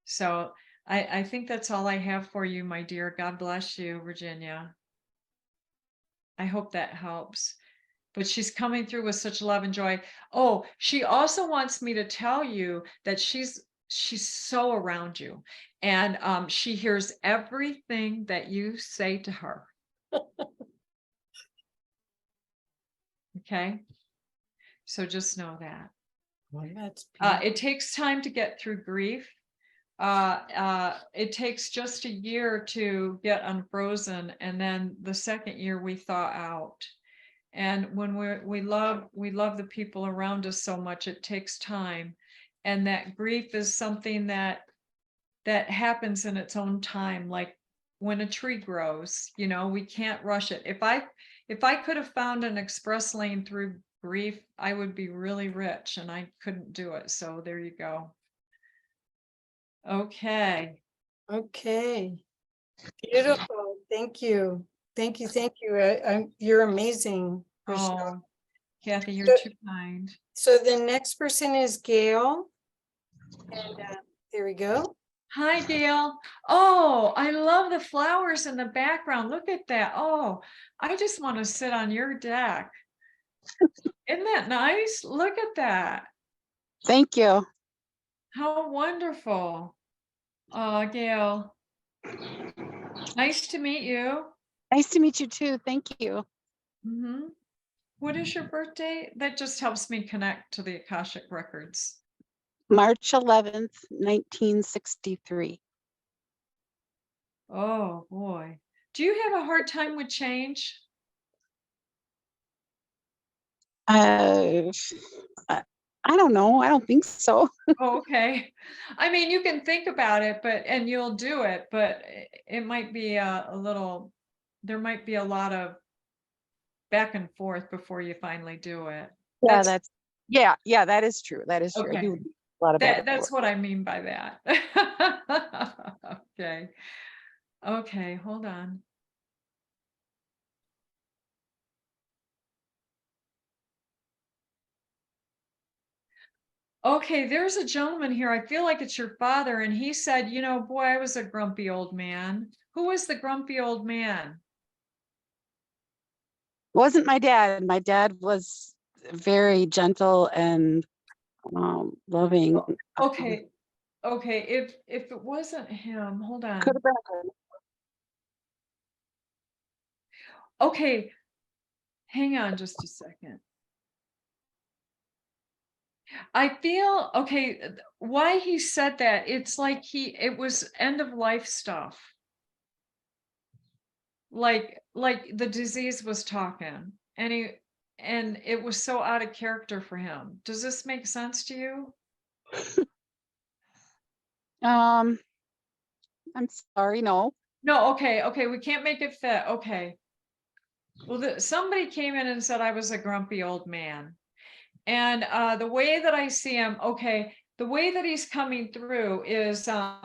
So I think that's all I have for you, my dear. God bless you, Virginia. I hope that helps. But she's coming through with such love and joy. Oh, she also wants me to tell you that she's so around you, and she hears everything that you say to her. Okay, so just know that. Well, that's it takes time to get through grief. It takes just a year to get unfrozen, and then the second year we thaw out. And when we love the people around us so much, it takes time. And that grief is something that happens in its own time, like when a tree grows. We can't rush it. If I could have found an express lane through grief, I would be really rich, and I couldn't do it. So there you go. Okay. beautiful. Thank you. You're amazing, Rachelle. Oh, Kathy, you're So- too kind. So the next person is Gail. And there we go. Hi, Gail. Oh, I love the flowers in the background. Look at that. Oh, I just want to sit on your deck. Isn't that nice? Look at that. Thank you. How wonderful. Oh, Gail. Nice to meet you. Nice to meet you too. Thank you. Mm-hmm. What is your birthday? That just helps me connect to the Akashic records. March 11th, 1963. Oh, boy. Do you have a hard time with change? I I don't know. I don't think so. Oh, okay. I mean, you can think about it, and you'll do it, but it might be a little, there might be a lot of back and forth before you finally do it. Yeah, That's yeah, that is true. That is true. I okay. do a lot of back and That's forth. what I mean by that. Okay. Okay, hold on. Okay, there's a gentleman here. I feel like it's your father. And he said, you know, boy, I was a grumpy old man. Who was the grumpy old man? Wasn't my dad. My dad was very gentle and loving. Okay. Okay. If it wasn't him, hold on. Could have been good. Okay. Hang on just a second. I feel okay. Why he said that, it's like it was end of life stuff. Like the disease was talking, and it was so out of character for him. Does this make sense to you? I'm sorry, no. No, okay, we can't make it fit. Okay. Well, somebody came in and said I was a grumpy old man. And the way that I see him, okay, the way that he's coming through is I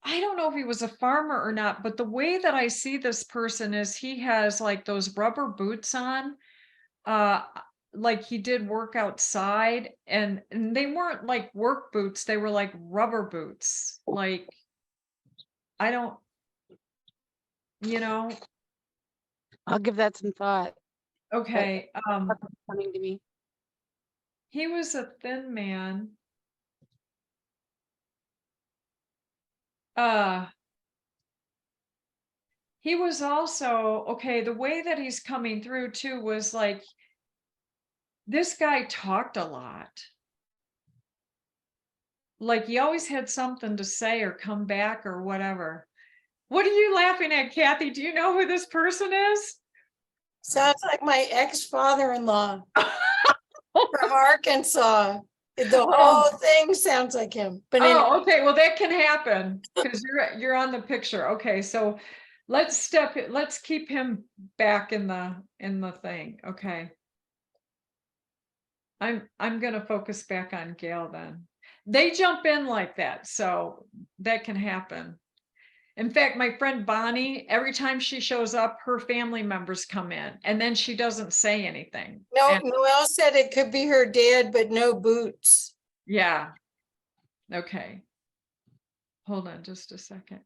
don't know if he was a farmer or not, but the way that I see this person is he has like those rubber boots on. Like he did work outside, and they weren't like work boots, they were like rubber boots. Like I don't, you know, I'll give that some thought. okay. That's coming to me. He was a thin man. He was also, okay, the way that he's coming through too was like, this guy talked a lot. Like he always had something to say or come back or whatever. What are you laughing at, Kathy? Do you know who this person is? Sounds like my ex-father-in-law from Arkansas. The whole thing sounds like him. But anyway, Oh, okay. Well, that can happen because you're on the picture. Okay, so let's keep him back in the thing. Okay. I'm gonna focus back on Gail then. They jump in like that, so that can happen. In fact, my friend Bonnie, every time she shows up, her family members come in, and then she doesn't say anything. no, And Noel said it could be her dad, but no boots. yeah. Okay. Hold on just a second.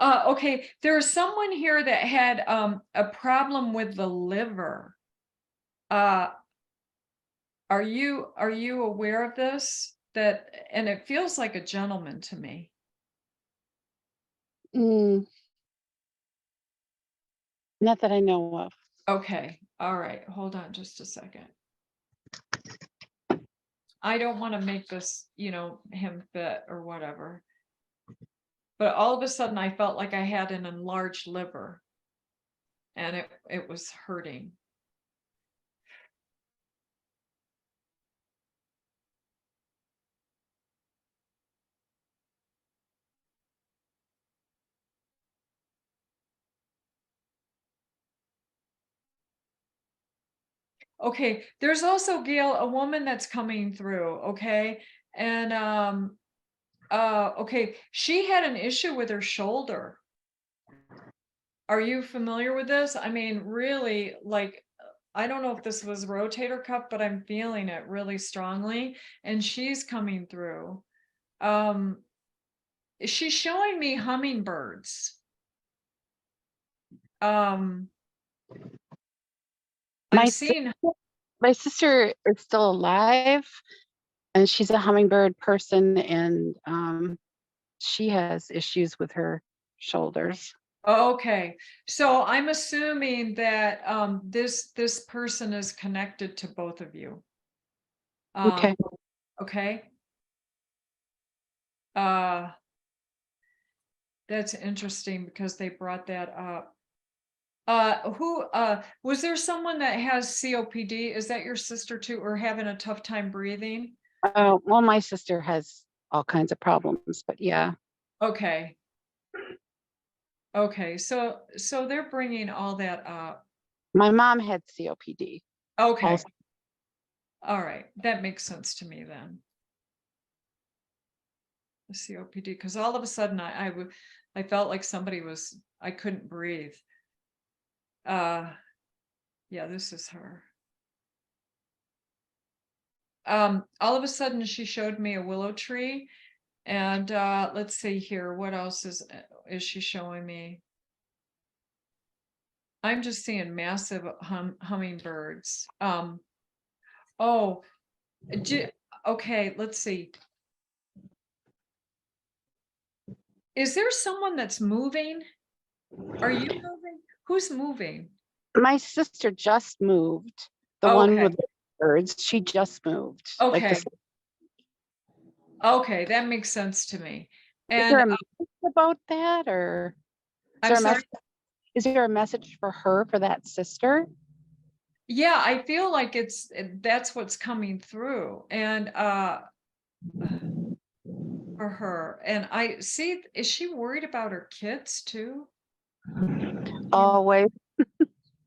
Okay, there's someone here that had a problem with the liver. Are you aware of this? And it feels like a gentleman to me. Not that I know of. Okay, all right, hold on just a second. I don't want to make this, him fit or whatever. But all of a sudden I felt like I had an enlarged liver and it was hurting. Okay, there's also, Gail, a woman that's coming through, okay? And okay, she had an issue with her shoulder. Are you familiar with this? I mean, really, like, I don't know if this was rotator cuff, but I'm feeling it really strongly, and she's coming through. She's showing me hummingbirds. I'm seeing. My sister is still alive, and she's a hummingbird person, and she has issues with her shoulders. Okay, so I'm assuming that this person is connected to both of you. Okay. Okay. That's interesting because they brought that up. Who was there someone that has COPD? Is that your sister too, or having a tough time breathing? Well, my sister has all kinds of problems, but yeah. Okay. Okay, so they're bringing all that up. My mom had COPD. Okay. Also. All right, that makes sense to me then. The COPD, because all of a sudden I felt like I couldn't breathe. Yeah, this is her. All of a sudden she showed me a willow tree, and let's see here, what else is she showing me? I'm just seeing massive hummingbirds. Oh, okay, let's see. Is there someone that's moving? Are you moving? Who's moving? My sister just moved. The one Okay. with the birds, she just moved. Like Okay. this. Okay, that makes sense to me. Is there a And message about that, or is I'm there a sorry. message? Is there a message for her, for that sister? Yeah, I feel like that's what's coming through, and for her. And I see, is she worried about her kids too? Always.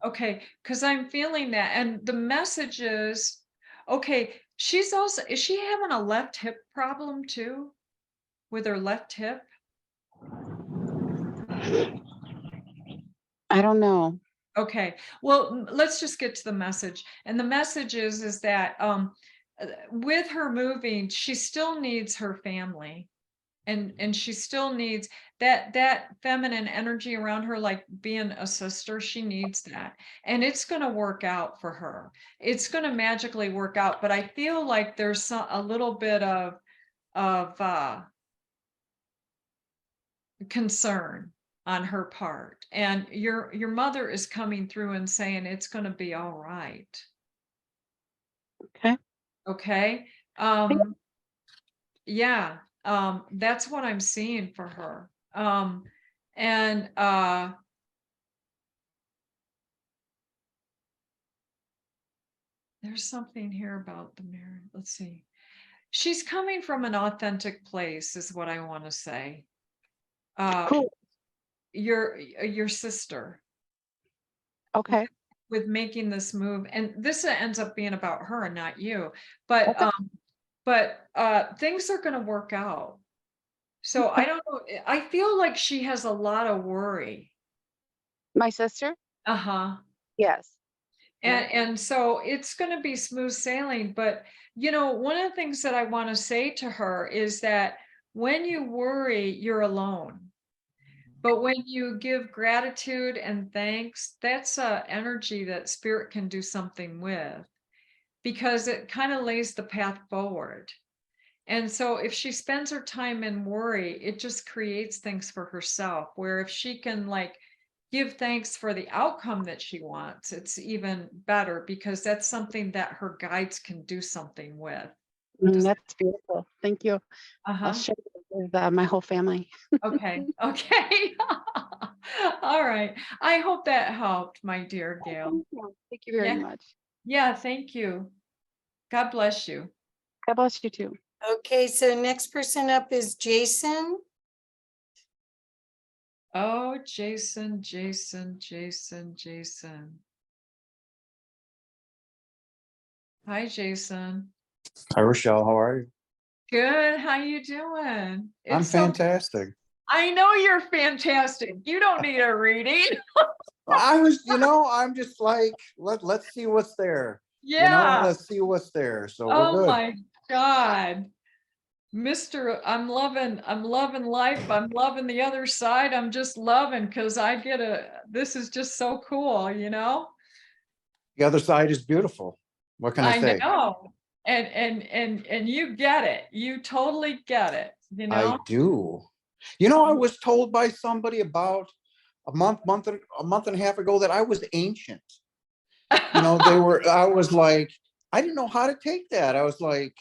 Okay, because I'm feeling that. And the message is, okay, is she having a left hip problem too? With her left hip? I don't know. Okay, well, let's just get to the message. And the message is that with her moving, she still needs her family. And she still needs that feminine energy around her, like being a sister. She needs that, and it's going to work out for her. It's going to magically work out. But I feel like there's a little bit of concern on her part, and your mother is coming through and saying it's going to be all right. Okay. Okay. Yeah. That's what I'm seeing for her. And there's something here about the mirror. Let's see. She's coming from an authentic place, is what I want to say. Cool. Your sister. Okay. With making this move, and this ends up being about her and not you, but things are going to work out. So I don't know. I feel like she has a lot of worry. My sister? Uh-huh. Yes. And so it's going to be smooth sailing. But, one of the things that I want to say to her is that when you worry, you're alone. But when you give gratitude and thanks, that's energy that spirit can do something with, because it kind of lays the path forward. And so if she spends her time in worry, it just creates things for herself, where if she can give thanks for the outcome that she wants, it's even better, because that's something that her guides can do something with. That's beautiful. Thank you. Uh-huh. I'll share it with my whole family. Okay. Okay. All right. I hope that helped, my dear Gail. Thank you very much. Yeah, thank you. God bless you. God bless you too. Okay, so next person up is Jason. Oh, Jason. Hi, Jason. Hi, Rachelle. How are you? Good. How you doing? I'm fantastic. I know you're fantastic. You don't need a reading. I'm just like, let's see what's there. Yeah. Let's see what's there. So we're Oh good. my God. I'm loving life. I'm loving the other side. I'm just loving, because this is just so cool, The other side is beautiful. What can I say? know. And you get it. You totally get it, I do. I was told by somebody about a month and a half ago that I was ancient. I was like, I didn't know how to take that. I was like,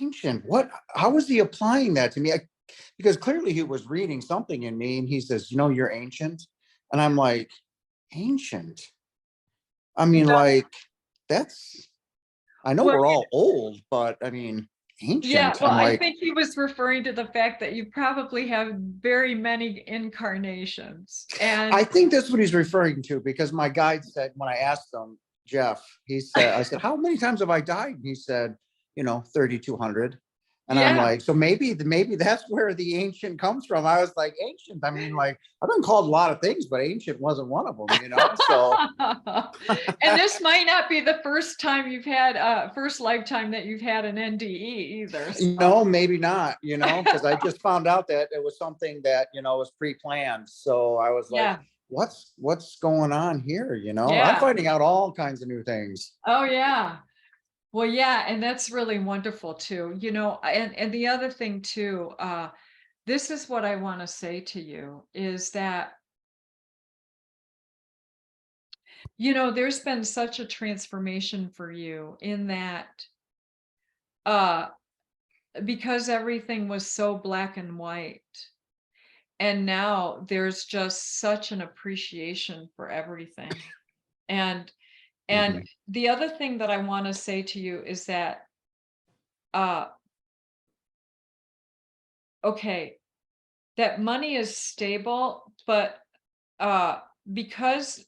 ancient, what, how was he applying that to me? Because clearly he was reading something in me and he says, you know, you're ancient. And I'm like, ancient? I mean, like, that's, I know Well, we're all old, but I mean, yeah, ancient. well, I'm I like, think he was referring to the fact that you probably have very many incarnations. And I think that's what he's referring to, because my guide said, when I asked him, Jeff, he said, I said, how many times have I died? And he said, you know, 3,200. And I'm yeah, like, so maybe that's where the ancient comes from. I was like, ancient. I mean, like, I've been called a lot of things, but ancient wasn't one of them, you know? So and this might not be the first time you've had first lifetime that you've had an NDE either. So. no, maybe not, you know, because I just found out that it was something that, you know, was pre-planned. So I was like, Yeah. what's going on here? You know, I'm Yeah. finding out all kinds of new things. Oh yeah. Well, yeah, and that's really wonderful too. You know, and the other thing too, this is what I want to say to you is that, you know, there's been such a transformation for you in that because everything was so black and white. And now there's just such an appreciation for everything. And Mhm. the other thing that I want to say to you is that okay, that money is stable, but because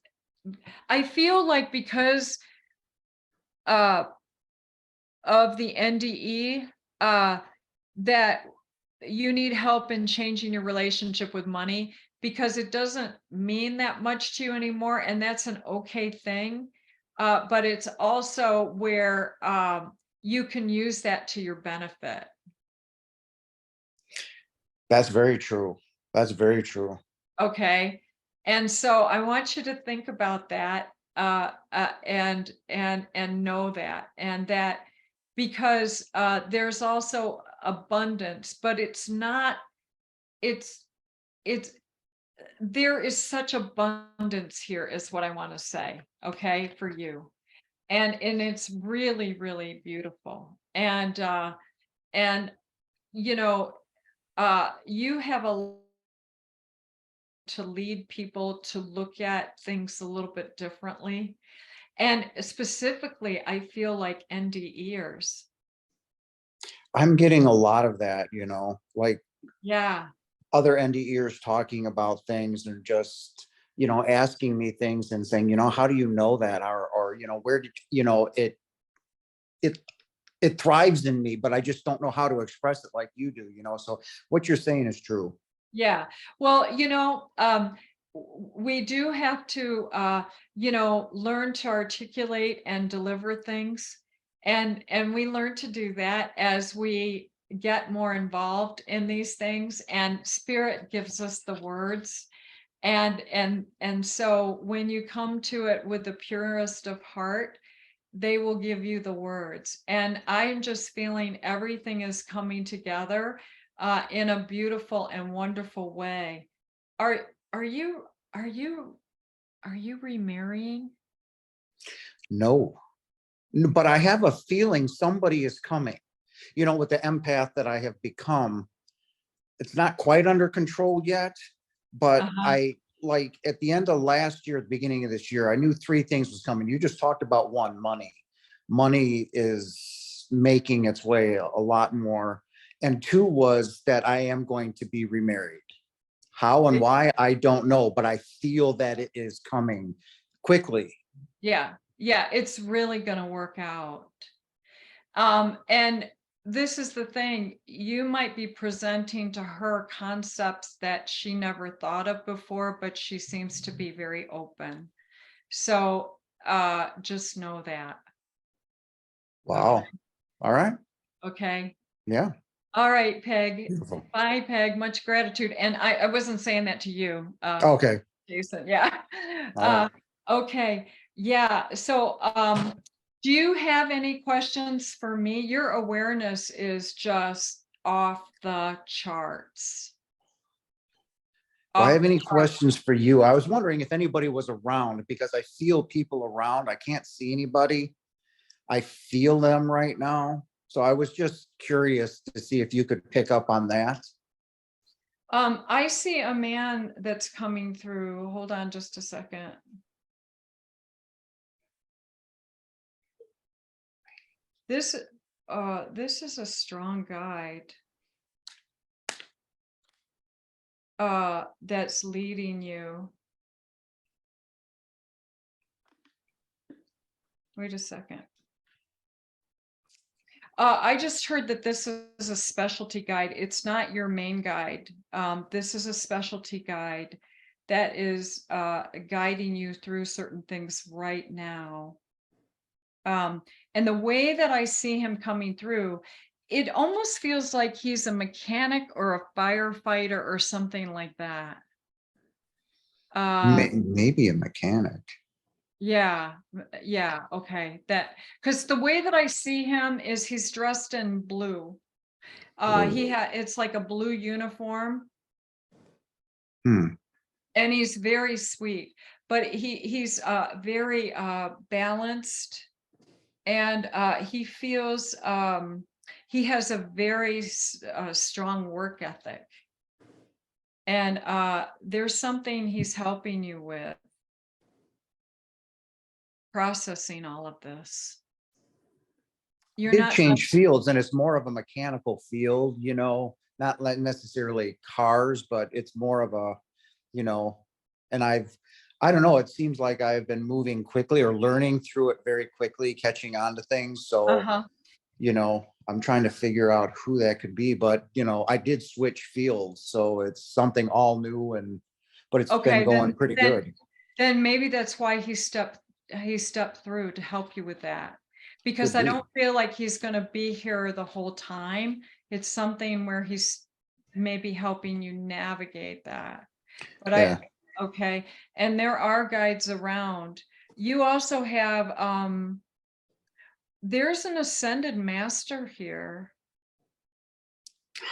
I feel like because uh of the NDE, that you need help in changing your relationship with money because it doesn't mean that much to you anymore, and that's an okay thing. But it's also where you can use that to your benefit. That's very true. That's very true. Okay. And so I want you to think about that and know that, and that because there's also abundance, but it's not, it's there is such abundance here is what I want to say, okay, for you. And it's really, really beautiful. And you know, you have a to lead people to look at things a little bit differently. And specifically, I feel like NDEers. I'm getting a lot of that, you know, like Yeah. other NDEers talking about things and just, you know, asking me things and saying, you know, how do you know that? Or, you know, where did, you know, it, it thrives in me, but I just don't know how to express it like you do, you know? So what you're saying is true. Yeah. Well, you know, we do have to, you know, learn to articulate and deliver things. And we learn to do that as we get more involved in these things, and spirit gives us the words. And so when you come to it with the purest of heart, they will give you the words. And I'm just feeling everything is coming together in a beautiful and wonderful way. Are you remarrying? No, but I have a feeling somebody is coming, you know, with the empath that I have become. It's not quite under control yet, but Uh-huh. I, like, at the end of last year, at the beginning of this year, I knew three things was coming. You just talked about one, money. Money is making its way a lot more. And two was that I am going to be remarried. How and why, I don't know, but I feel that it is coming quickly. Yeah, yeah, it's really going to work out. And this is the thing, you might be presenting to her concepts that she never thought of before, but she seems to be very open. So just know that. Wow. Okay. All right. Okay. Yeah. All right, Peg. Beautiful. Bye, Peg. Much gratitude. And I wasn't saying that to you, Okay. Jason. Yeah. All right. Okay. Yeah. So do you have any questions for me? Your awareness is just off the charts. Do I Off have the any charts. questions for you? I was wondering if anybody was around, because I feel people around. I can't see anybody, I feel them right now. So I was just curious to see if you could pick up on that. I see a man that's coming through. Hold on just a second. This is a strong guide that's leading you. Wait a second. I just heard that this is a specialty guide. It's not your main guide. This is a specialty guide that is guiding you through certain things right now. And the way that I see him coming through, it almost feels like he's a mechanic or a firefighter or something like that. Maybe a mechanic. Yeah, okay. That, because the way that I see him is he's dressed in blue. It's like a blue uniform. Hmm. And he's very sweet, but he's very balanced, and he feels he has a very strong work ethic, and there's something he's helping you with, processing all of this. You're Did not change fields, and it's more of a mechanical field, you know, not like necessarily cars, but it's more of a, you know, and I don't know, it seems like I've been moving quickly or learning through it very quickly, catching on to things. So, you know, I'm trying to figure out who that could be, but you know, I did switch fields, so it's something all new, and but it's been going pretty good. Then maybe that's why he stepped through to help you with that, because I don't feel like he's going to be here the whole time. It's something where he's maybe helping you navigate that. But okay. And there are guides around. You also have, there's an ascended master here.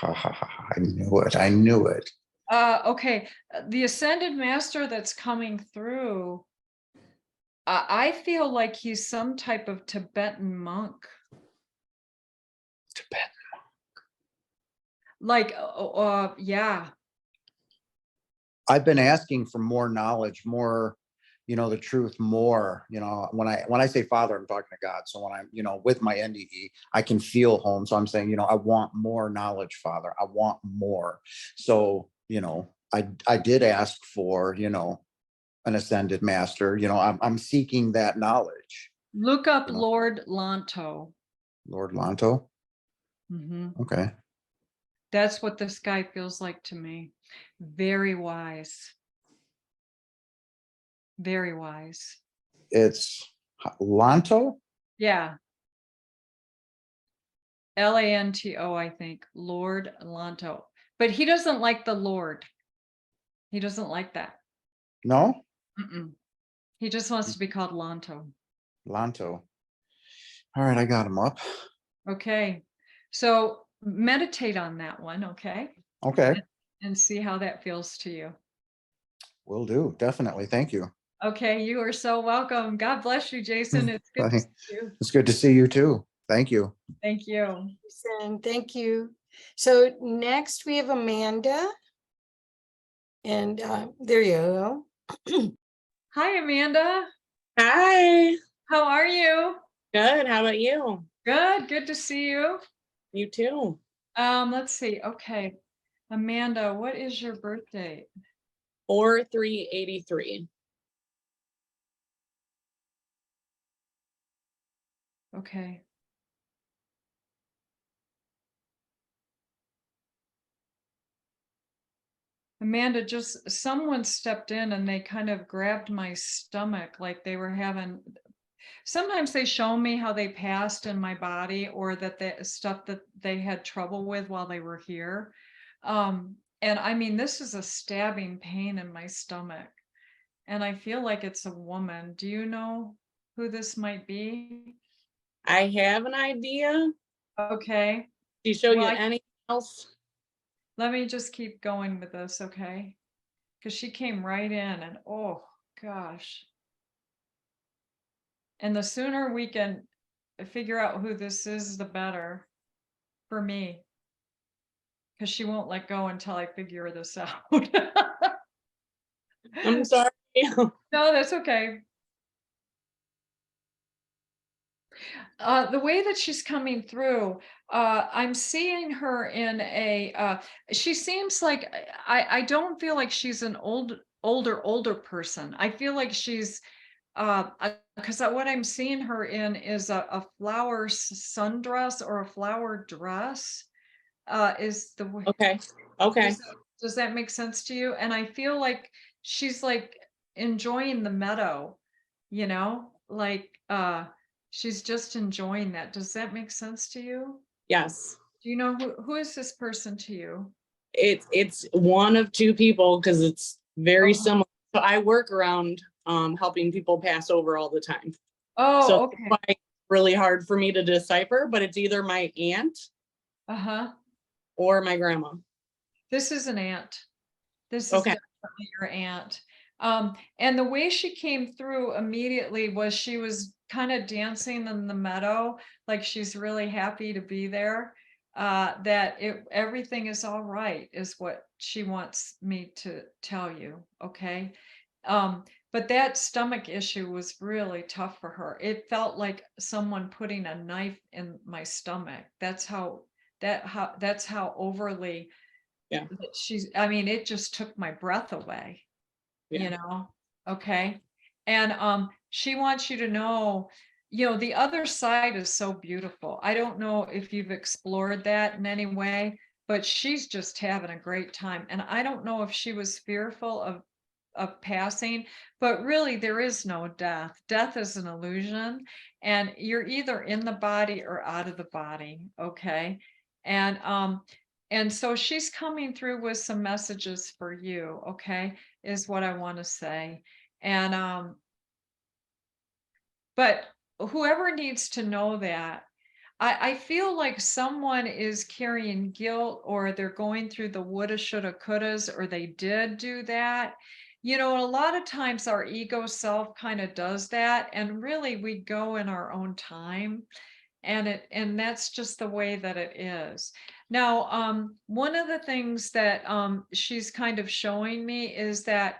I knew it. Okay. The ascended master that's coming through, I feel like he's some type of Tibetan monk. Like, yeah. I've been asking for more knowledge, more, you know, the truth more, you know, when I say Father, I'm talking to God. So when I'm, you know, with my NDE, I can feel home. So I'm saying, you know, I want more knowledge, Father. I want more. So, you know, I did ask for, you know, an ascended master, you know, I'm seeking that knowledge. Look up Lord Lanto. Lord Lanto. Okay. That's what this guy feels like to me. Very wise. Very wise. It's Lanto? Yeah. Lanto, I think. Lord Lanto. But he doesn't like the Lord. He doesn't like that. No? He just wants to be called Lanto. Lanto. All right, I got him up. Okay. So meditate on that one, okay? Okay. And see how that feels to you. Will do. Definitely. Thank you. Okay, you are so welcome. God bless you, Jason. It's good to see you. It's good to see you too. Thank you. Thank you. Thank you. So next we have Amanda. And there you go. Hi, Amanda. Hi. How are you? Good. How about you? Good. Good to see you. You too. Let's see. Okay. Amanda, what is your birth date? 4/3/83. Okay. Amanda, just someone stepped in and they kind of grabbed my stomach like they were having, sometimes they show me how they passed in my body, or that the stuff that they had trouble with while they were here. And I mean, this is a stabbing pain in my stomach, and I feel like it's a woman. Do you know who this might be? I have an idea. Okay. Do you show you anything else? Let me just keep going with this, okay? Because she came right in and oh gosh. And the sooner we can figure out who this is, the better for me. Because she won't let go until I figure this out. I'm sorry. No, that's okay. The way that she's coming through, I'm seeing her in a, she seems like, I don't feel like she's an older person. I feel like she's, because what I'm seeing her in is a flower sundress or a flower dress, is the way. Okay. Okay. Does that make sense to you? And I feel like she's like enjoying the meadow, you know, like she's just enjoying that. Does that make sense to you? Yes. Do you know who is this person to you? It's one of two people because it's very similar. So I work around helping people pass over all the time. Oh, so okay. It's quite really hard for me to decipher, but it's either my aunt or my grandma. This is an aunt. This is Okay. definitely your aunt. And the way she came through immediately was she was kind of dancing in the meadow, like she's really happy to be there. That everything is all right is what she wants me to tell you. Okay. But that stomach issue was really tough for her. It felt like someone putting a knife in my stomach. That's how overly she's, I mean, it just took my breath away, you know? Okay. And she wants you to know, you know, the other side is so beautiful. I don't know if you've explored that in any way, but she's just having a great time. And I don't know if she was fearful of passing, but really there is no death. Death is an illusion, and you're either in the body or out of the body. Okay. And so she's coming through with some messages for you, okay, is what I want to say. And but whoever needs to know that, I feel like someone is carrying guilt, or they're going through the woulda, shoulda, couldas, or they did do that. You know, a lot of times our ego self kind of does that, and really we go in our own time. And that's just the way that it is. Now, one of the things that she's kind of showing me is that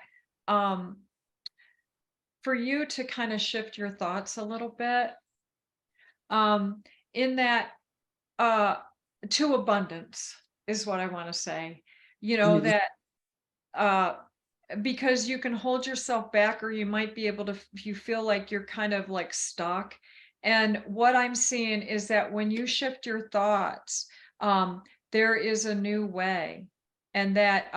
for you to kind of shift your thoughts a little bit, in that to abundance is what I want to say. You know, that because you can hold yourself back, or you might be able to, if you feel like you're kind of like stuck. And what I'm seeing is that when you shift your thoughts, there is a new way, and that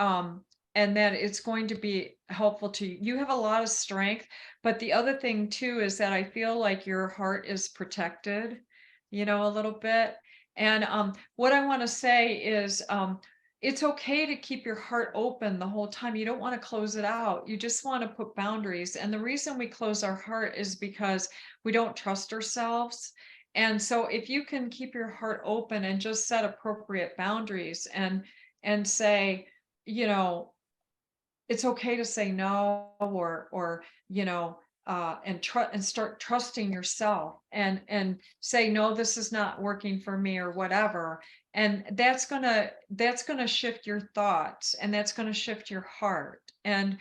it's going to be helpful to you. You have a lot of strength, but the other thing too is that I feel like your heart is protected, you know, a little bit. And what I want to say is, it's okay to keep your heart open the whole time. You don't want to close it out. You just want to put boundaries. And the reason we close our heart is because we don't trust ourselves. And so if you can keep your heart open and just set appropriate boundaries and say, you know, it's okay to say no, or you know, and start trusting yourself, and say, no, this is not working for me, or whatever. And that's gonna shift your thoughts, and that's gonna shift your heart. And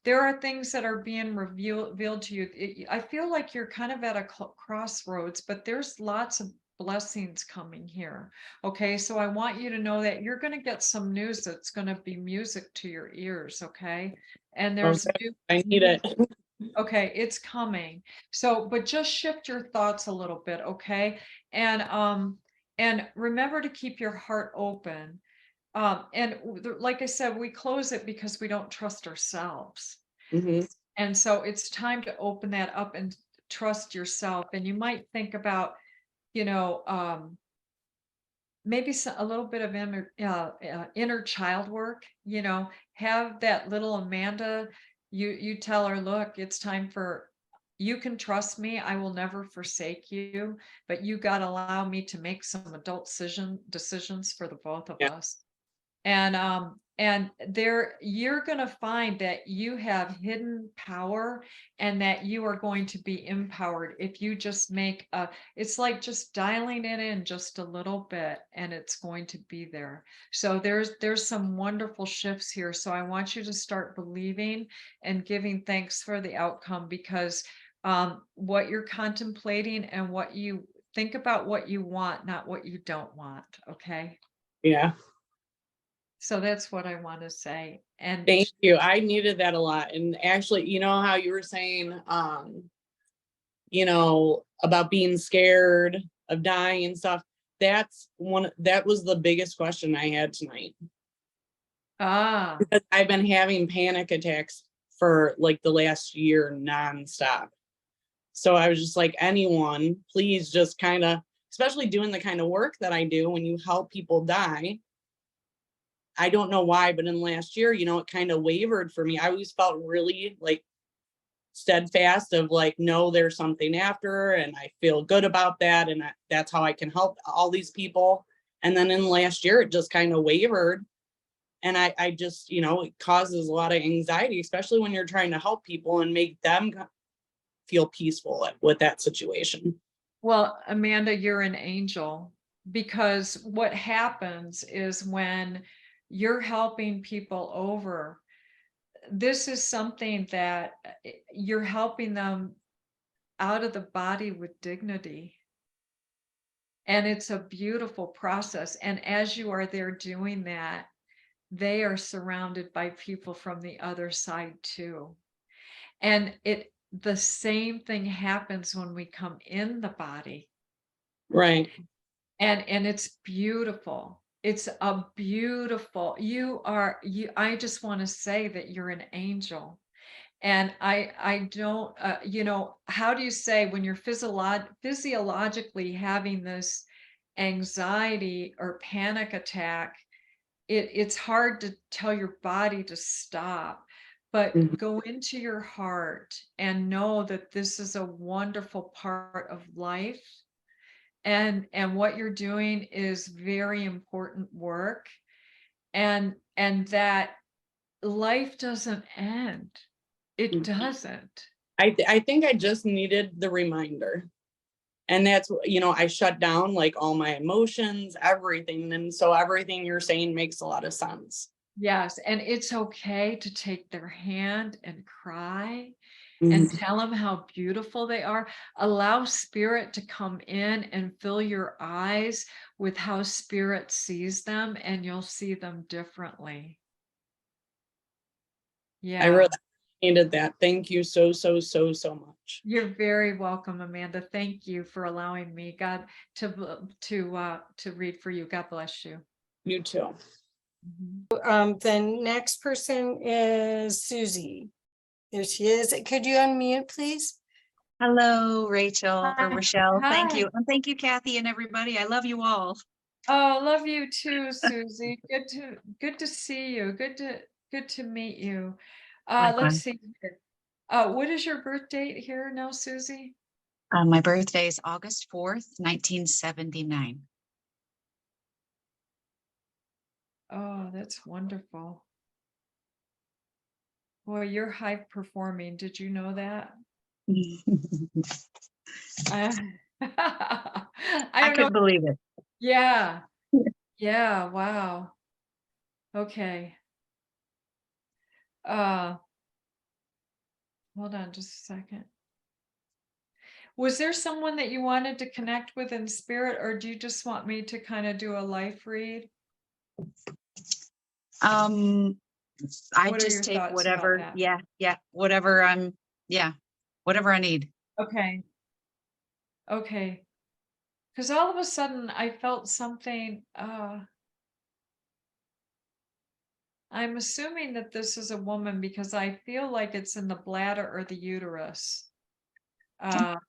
there are things that are being revealed to you. I feel like you're kind of at a crossroads, but there's lots of blessings coming here. Okay, so I want you to know that you're going to get some news that's going to be music to your ears. Okay, and there's I need it. Okay, it's coming. So, but just shift your thoughts a little bit. Okay, and remember to keep your heart open. Like I said, we close it because we don't trust ourselves. And so it's time to open that up and trust yourself. And you might think about, you know, maybe a little bit of inner child work, you know, have that little Amanda, you tell her, look, it's time for, you can trust me. I will never forsake you, but you got to allow me to make some adult decisions for the both of us. And And there, you're going to find that you have hidden power and that you are going to be empowered if you just make it's like just dialing it in just a little bit and it's going to be there. So there's some wonderful shifts here. So I want you to start believing and giving thanks for the outcome, because what you're contemplating and what you think about, what you want, not what you don't want. Okay. Yeah. So that's what I want to say. And Thank you. I needed that a lot. And actually, you know how you were saying, you know, about being scared of dying and stuff. That was the biggest question I had tonight. Because I've been having panic attacks for like the last year nonstop. So I was just like, anyone, please just kind of, especially doing the kind of work that I do when you help people die. I don't know why, but in last year, you know, it kind of wavered for me. I always felt really like steadfast of like, no, there's something after, and I feel good about that. And that's how I can help all these people. And then in last year, it just kind of wavered. And I just, you know, it causes a lot of anxiety, especially when you're trying to help people and make them feel peaceful with that situation. well, Amanda, you're an angel, because what happens is when you're helping people over, this is something that you're helping them out of the body with dignity. And it's a beautiful process. And as you are there doing that, they are surrounded by people from the other side too. And the same thing happens when we come in the body. Right. And it's beautiful. It's a beautiful, I just want to say that you're an angel. And I don't, you know, how do you say when you're physiologically having this anxiety or panic attack, it's hard to tell your body to stop, but go into your heart and know that this is a wonderful part of life. And what you're doing is very important work, and that life doesn't end. It doesn't. I think I just needed the reminder. And that's, you know, I shut down like all my emotions, everything. And so everything you're saying makes a lot of sense. Yes. And it's okay to take their hand and cry and tell them how beautiful they are. Allow spirit to come in and fill your eyes with how spirit sees them, and you'll see them differently. Yeah. I really needed that. Thank you so much. You're very welcome, Amanda. Thank you for allowing me, God, to read for you. God bless you. You too. The next person is Susie. There she is. Could you unmute, please? Hello, Rachel or Hi. Rachelle. Thank Hi. you. And thank you, Kathy and everybody. I love you all. Oh, love you too, Susie. Good to see you. Good to meet you. Let's Likewise. see here. What is your birth date here now, Susie? My birthday is August 4th, 1979. Oh, that's wonderful. Boy, you're high performing. Did you know that? I couldn't believe it. Yeah. Yeah. Wow. Okay. Hold on just a second. Was there someone that you wanted to connect with in spirit, or do you just want me to kind of do a life read? I What are your just take thoughts about whatever. that? Yeah. Whatever whatever I need. Okay. Okay. Because all of a sudden I felt something, I'm assuming that this is a woman because I feel like it's in the bladder or the uterus that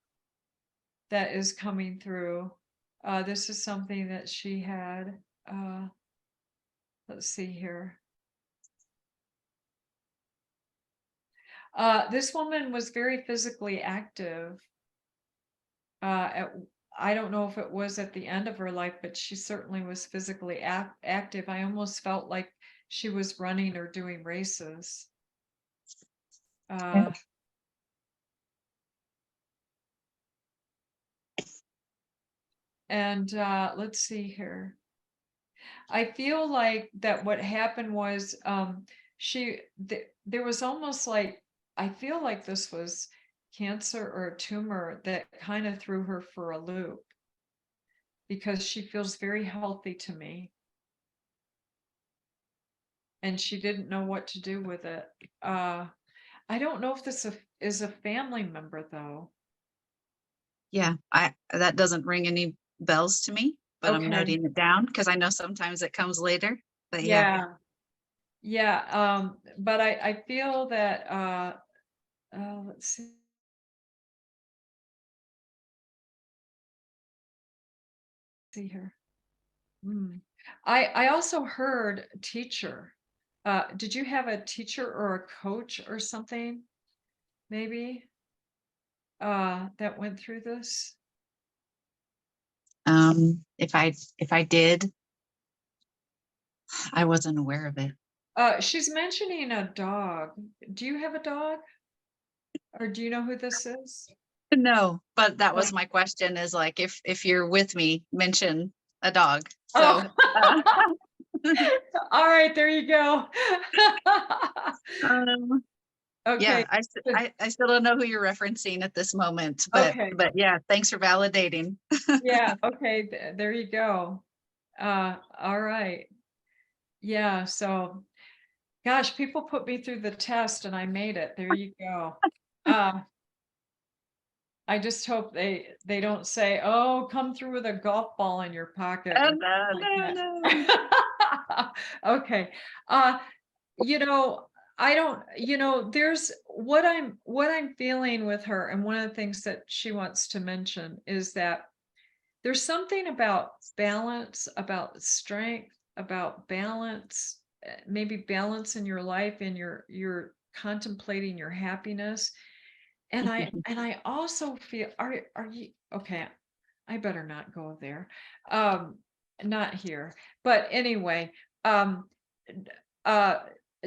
is coming through. This is something that she had. Let's see here. This woman was very physically active. I don't know if it was at the end of her life, but she certainly was physically active. I almost felt like she was running or doing races. And let's see here. I feel like that what happened was there was almost like, I feel like this was cancer or a tumor that kind of threw her for a loop, because she feels very healthy to me. And she didn't know what to do with it. I don't know if this is a family member though. Yeah, that doesn't ring any bells to me, but I'm Okay. noting it down because I know sometimes it comes later. But yeah. Yeah. But I feel that let's see here. I also heard teacher. Did you have a teacher or a coach or something? Maybe that went through this? If I did, I wasn't aware of it. She's mentioning a dog. Do you have a dog? Or do you know who this is? No, but that was my question, is like, if you're with me, mention a dog. So all right, there you go. Yeah, Okay. I still don't know who you're referencing at this moment, but Okay. yeah, thanks for validating. Yeah, okay, there you go. All right. Yeah, so gosh, people put me through the test and I made it. There you go. I just hope they don't say, "Oh, come through with a golf ball in your pocket." or something like that. Okay. You know, I don't, there's what I'm feeling with her, and one of the things that she wants to mention is that there's something about balance, about strength, about balance, maybe balance in your life, and you're contemplating your happiness. And I also feel, are you okay? I better not go there. Not here. But anyway,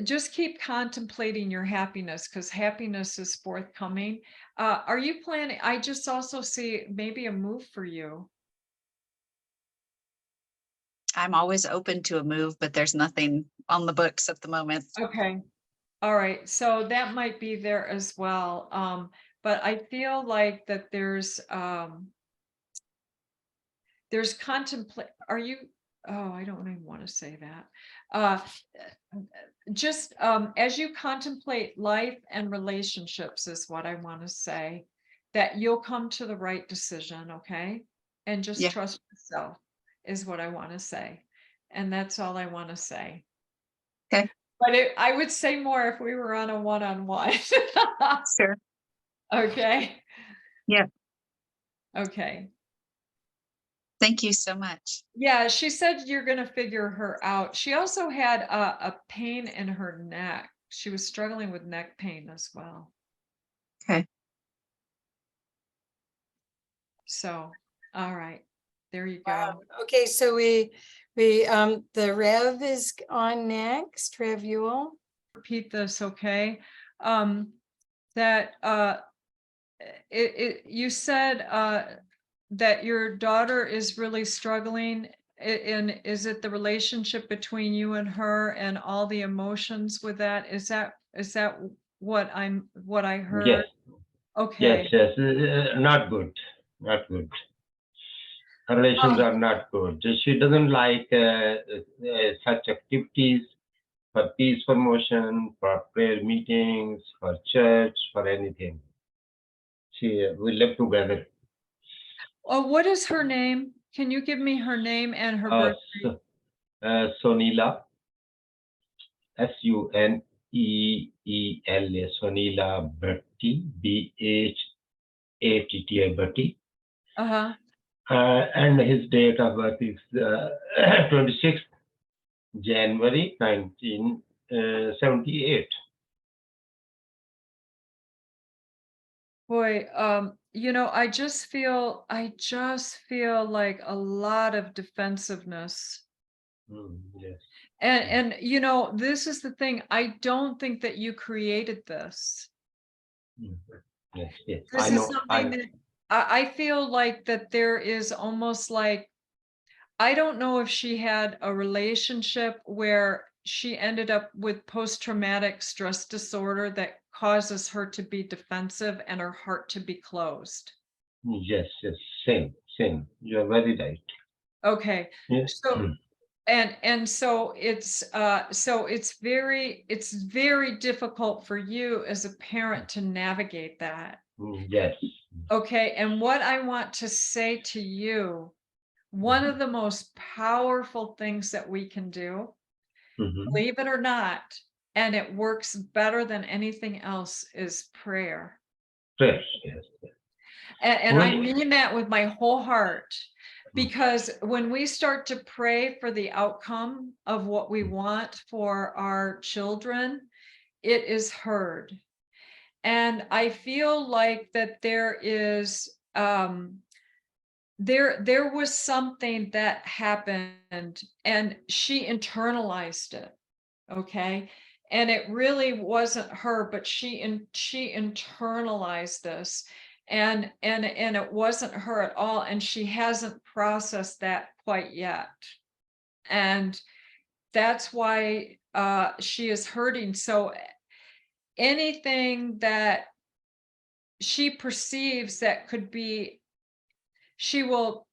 just keep contemplating your happiness, because happiness is forthcoming. Are you planning? I just also see maybe a move for you. I'm always open to a move, but there's nothing on the books at the moment. Okay. All right. So that might be there as well. But I feel like that there's contemplate. Are you? Oh, I don't even want to say that. Just as you contemplate life and relationships is what I want to say, that you'll come to the right decision. Okay. And just trust yourself is what I want to say. And that's all I want to say. Okay. But I would say more if we were on a one-on-one. Sure. Okay. Yeah. Okay. Thank you so much. Yeah, she said you're going to figure her out. She also had a pain in her neck. She was struggling with neck pain as well. Okay. So, all right, there you go. Okay, so we the Rev is on next. Rev Ewell. Repeat this, okay? That you said that your daughter is really struggling. And is it the relationship between you and her and all the emotions with that? Is that what I heard? Yes. Okay. Yes. Not good. Not good. Her relations are not good. She doesn't like such activities for peace promotion, for prayer meetings, for church, for anything. We live together. Oh, what is her name? Can you give me her name and her birthday? Sonila. Suneela, Sonila Bhatti, Bhatti, Bhatti. And his date of birth is 26th January 1978. Boy, I just feel like a lot of defensiveness Yes. And you know, this is the thing. I don't think that you created this. Yes, yes. This I is know. something that I feel like that there is almost like, I don't know if she had a relationship where she ended up with post-traumatic stress disorder that causes her to be defensive and her heart to be closed. Yes, yes. Same. You are very right. Okay. Yes. So and so it's very difficult for you as a parent to navigate that. Yes. Okay, and what I want to say to you, one of the most powerful things that we can do, believe it or not, and it works better than anything else, is prayer. Yes, yes. And I Well- mean that with my whole heart, because when we start to pray for the outcome of what we want for our children, it is heard. And I feel like that there is there was something that happened and she internalized it. Okay. And it really wasn't her, but she internalized this, and it wasn't her at all, and she hasn't processed that quite yet. And that's why she is hurting. So anything that she perceives that could be, she will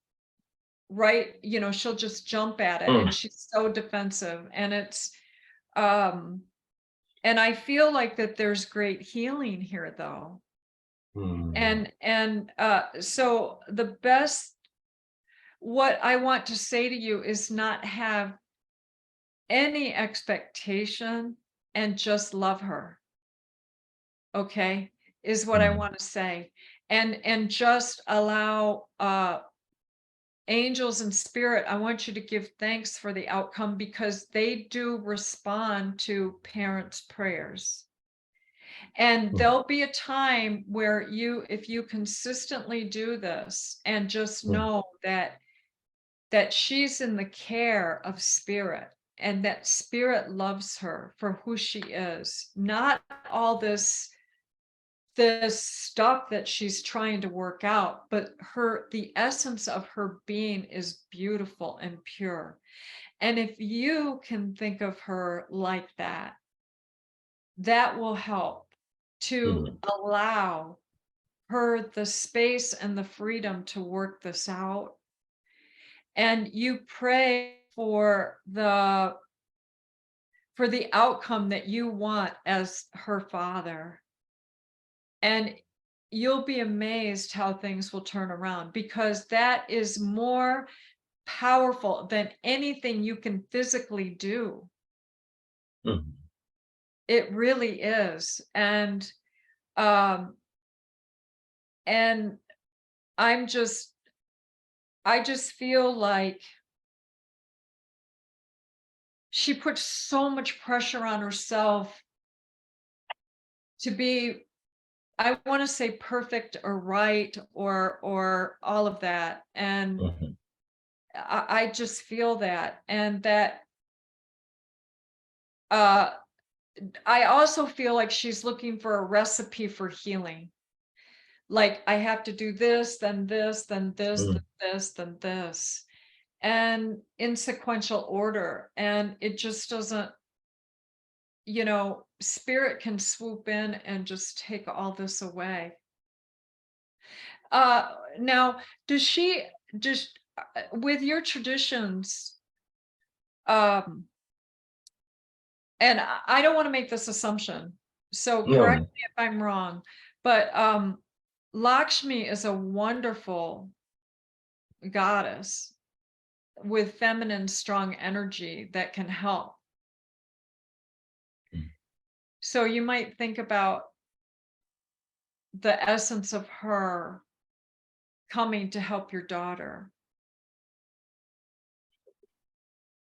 she'll just jump at it, and she's so defensive, and it's and I feel like that there's great healing here though. And so the best, what I want to say to you is not have any expectation and just love her. Okay, is what I want to say. And just allow angels and spirit, I want you to give thanks for the outcome, because they do respond to parents' prayers. And there'll be a time where if you consistently do this and just know that she's in the care of spirit, and that spirit loves her for who she is, not all this stuff that she's trying to work out, but the essence of her being is beautiful and pure. And if you can think of her like that, that will help to allow her the space and the freedom to work this out. And you pray for the outcome that you want as her father. And you'll be amazed how things will turn around, because that is more powerful than anything you can physically do. It really is. And I just feel like she puts so much pressure on herself to be, I want to say, perfect or right or all of that. And I just feel that. And that I also feel like she's looking for a recipe for healing. Like, I have to do this, then this, then this, then this, then this, and in sequential order. And it just doesn't, spirit can swoop in and just take all this away. Now, does she just, with your traditions, and I don't want to make this assumption, so correct me if I'm wrong, but Lakshmi is a wonderful goddess with feminine, strong energy that can help. So you might think about the essence of her coming to help your daughter.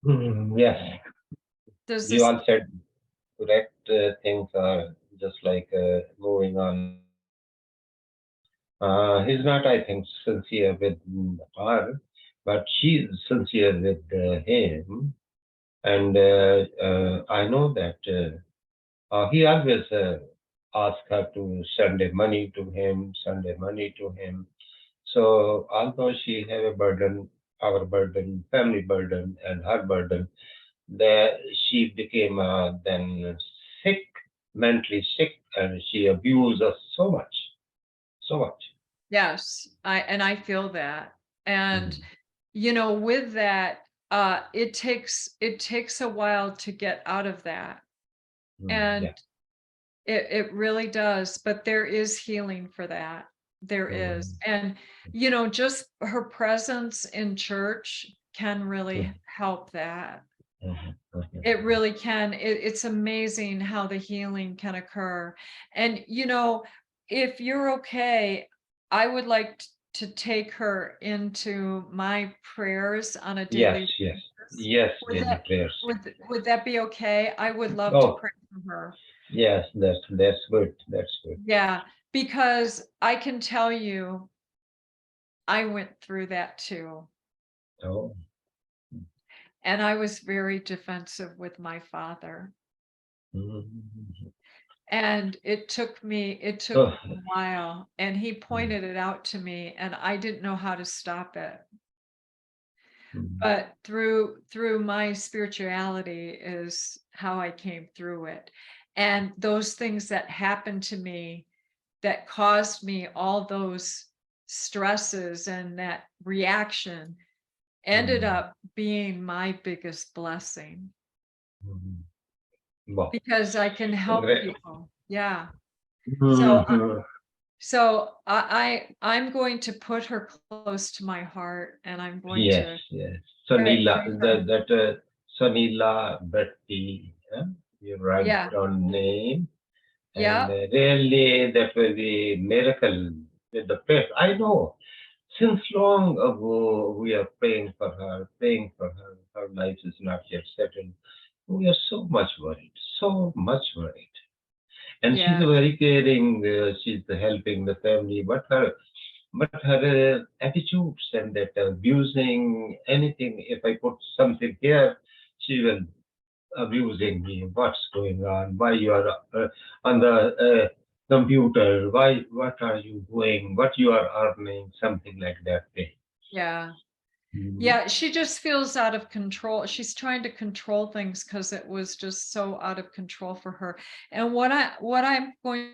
Yes. You all said correct things, are just like moving on. He's not, I think, sincere with her, but she's sincere with him. And I know that he always asks her to send a money to him, send a money to him. So although she have a burden, our burden, family burden, and her burden, that she became then sick, mentally sick, and she abused us so much, so much. Yes, I feel that. And with that, it takes a while to get out of that. And Yeah. it really does, but there is healing for that. There is. And just her presence in church can really help that. It really can. It's amazing how the healing can occur. And if you're okay, I would like to take her into my prayers on a daily Yes, yes, basis. yes, Would daily that prayers. would that be okay? I would love to Oh, pray for her. yes, that's good. That's good. Yeah, because I can tell you, I went through that too. Oh, And I was very defensive with my father. And it took Oh, a while, and he pointed it out to me, and I didn't know how to stop it. But through my spirituality is how I came through it. And those things that happened to me that caused me all those stresses and that reaction ended up being my biggest blessing. wow. Because I can help Great. people. Yeah. So I'm going to put her close to my heart, and I'm going Yes, to yes. pray Sonila, for her. that Sonila Bhatti, you write Yeah. down name, and Yeah. really that was a miracle with the prayer. I know. Since long ago, we are praying for her, praying for her. Her life is not yet settled. We are so much worried, so much worried. And she's Yeah. very caring. She's helping the family, but her attitudes and that abusing anything. If I put something here, she will abusing me. What's going on? Why you are on the computer? Why? What are you doing? What you are earning? Something like that. Yeah. Yeah, she just feels out of control. She's trying to control things because it was just so out of control for her. And what I'm going,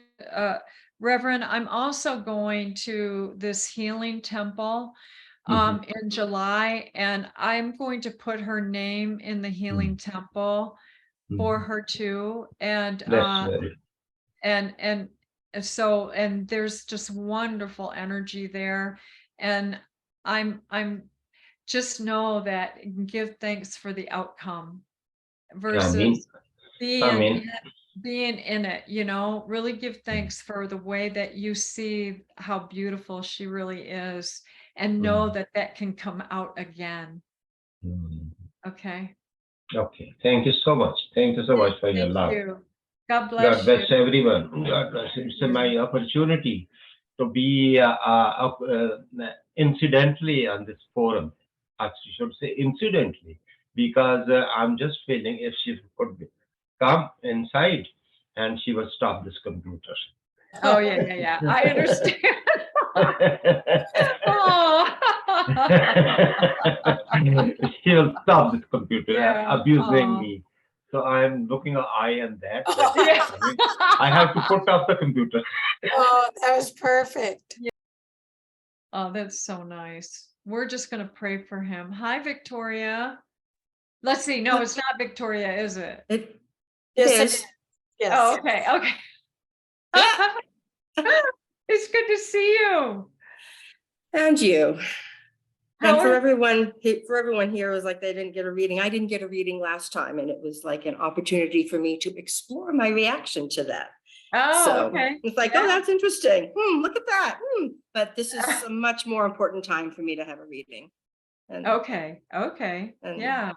Reverend, I'm also going to this healing temple in July, and I'm going to put her name in the healing temple for her too. And That's very. and so there's just wonderful energy there. And I'm just know that give thanks for the outcome I versus mean, being in it, really give thanks for the way that you see how beautiful she really is, and know that that can come out again. Okay. Okay. Thank you so much. Thank you so much for your Thank love. you. God God bless bless you. everyone. God bless. It's my opportunity to be incidentally on this forum. I should say incidentally, because I'm just feeling if she could come inside and she will stop this computer. Oh yeah. I understand. Oh. She will stop this computer Yeah. abusing Oh. me. So I'm looking an eye on that. Yeah. I have to put off the computer. Oh, that was perfect. Oh, that's so nice. We're just going to pray for him. Hi, Victoria. Let's see. No, it's not Victoria, is it? Yes, is. yes. Oh, okay. Okay. It's good to see you. And you. How And for are everyone here, it was like they didn't get a reading. I didn't get a reading last time, and it was like an opportunity for me to explore my reaction to that. Oh, So okay. it's like, Yeah. oh, that's interesting. Look at that. But this is a much more important time for me to have a reading. And, Okay. and Yeah.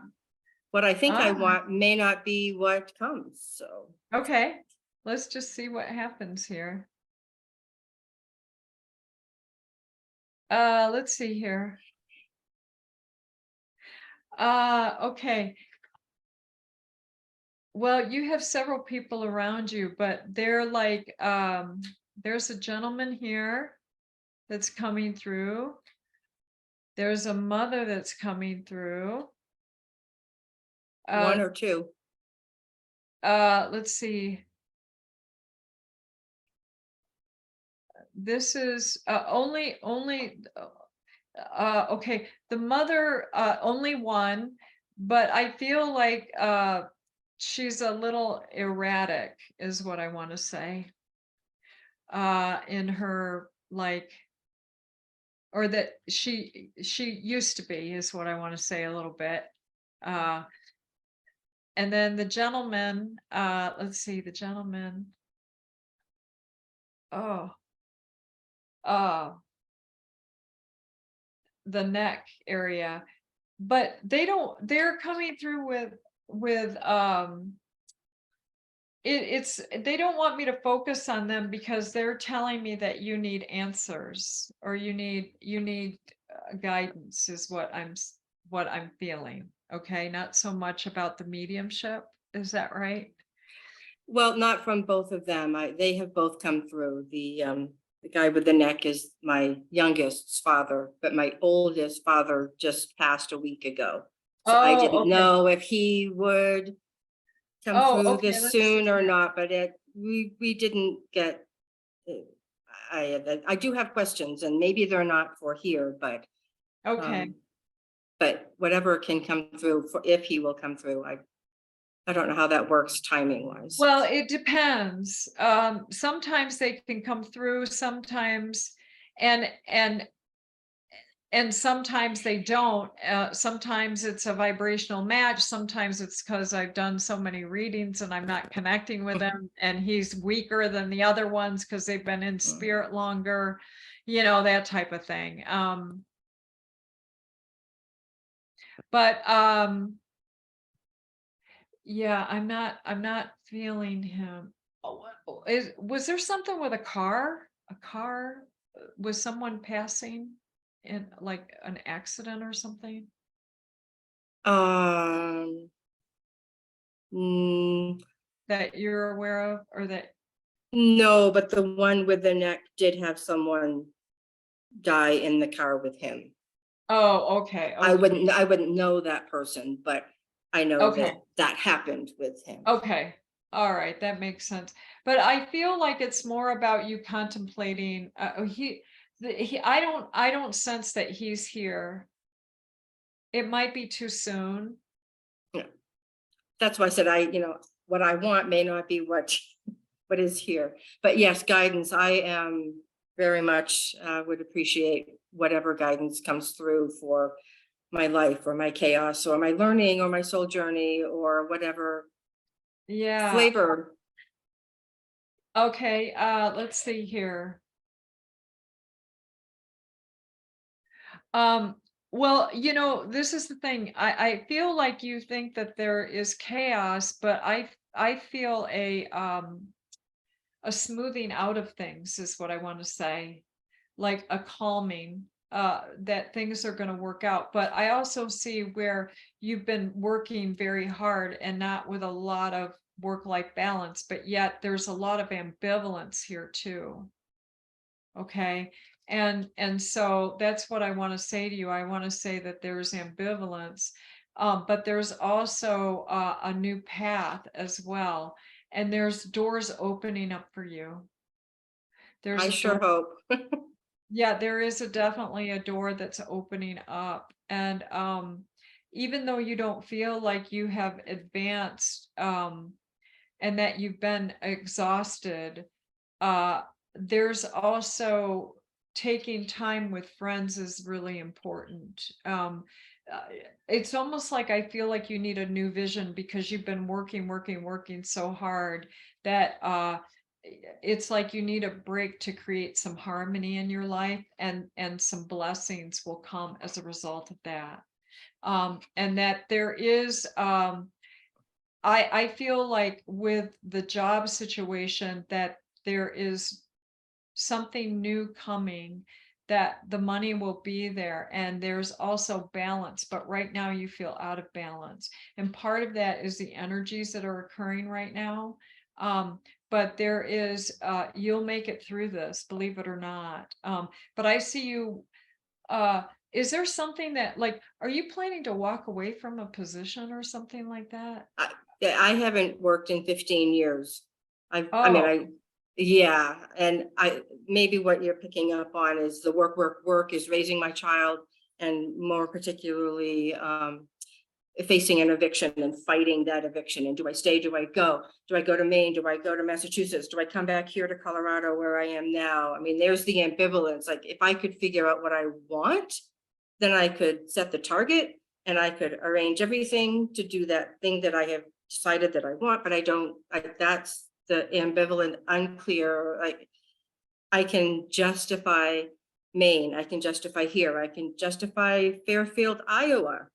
what I think I All right. want may not be what comes. So Okay. Let's just see what happens here. Let's see here. Okay. Well, you have several people around you, but they're like, there's a gentleman here that's coming through. There's a mother that's coming through. One or two. Let's see. This is only okay, the mother, only one, but I feel like she's a little erratic is what I want to say. In her, like, or that she used to be is what I want to say a little bit. And then the gentleman, let's see, the gentleman. Oh, the neck area, but they're coming through with it's they don't want me to focus on them because they're telling me that you need answers or you need guidance is what I'm feeling. Okay, not so much about the mediumship. Is that right? Well, not from both of them. They have both come through. The guy with the neck is my youngest's father, but my oldest father just passed a week ago. So I didn't know if he would come through this soon or not, but we didn't get. I do have questions, and maybe they're not for here, but but whatever can come through, if he will come through, I don't know how that works timing wise. Well, it depends. Sometimes they can come through, sometimes, and sometimes they don't. Sometimes it's a vibrational match. Sometimes it's because I've done so many readings and I'm not connecting with him, and he's weaker than the other ones because they've been in spirit longer, that type of thing. But yeah, I'm not feeling him. Was there something with a car? Was someone passing in like an accident or something? That you're aware of, or that? No, but the one with the neck did have someone die in the car with him. Oh, okay. I wouldn't know that person, but I know that happened with him. Okay. All right. That makes sense. But I feel like it's more about you contemplating. I don't sense that he's here. It might be too soon. Yeah. That's why I said what I want may not be what is here. But yes, guidance. I am very much would appreciate whatever guidance comes through for my life or my chaos or my learning or my soul journey or whatever flavor. Okay, let's see here. Well, this is the thing. I feel like you think that there is chaos, but I feel a smoothing out of things is what I want to say, like a calming, that things are going to work out. But I also see where you've been working very hard and not with a lot of work-life balance, but yet there's a lot of ambivalence here too. Okay. And so that's what I want to say to you. I want to say that there's ambivalence, but there's also a new path as well. And there's doors opening up for you. I sure hope. Yeah, there is definitely a door that's opening up. And even though you don't feel like you have advanced and that you've been exhausted, there's also taking time with friends is really important. It's almost like I feel like you need a new vision because you've been working so hard that it's like you need a break to create some harmony in your life, and some blessings will come as a result of that. And that there is I feel like with the job situation that there is something new coming that the money will be there, and there's also balance, but right now you feel out of balance. And part of that is the energies that are occurring right now. But there is, you'll make it through this, believe it or not. But I see you, is there something that, like, are you planning to walk away from a position or something like that? I haven't worked in 15 years. I Oh. mean, yeah, and maybe what you're picking up on is the work is raising my child, and more particularly facing an eviction and fighting that eviction. And do I stay? Do I go? Do I go to Maine? Do I go to Massachusetts? Do I come back here to Colorado where I am now? I mean, there's the ambivalence. Like, if I could figure out what I want, then I could set the target and I could arrange everything to do that thing that I have decided that I want, but I don't. That's the ambivalent, unclear. Like, I can justify Maine, I can justify here, I can justify Fairfield, Iowa.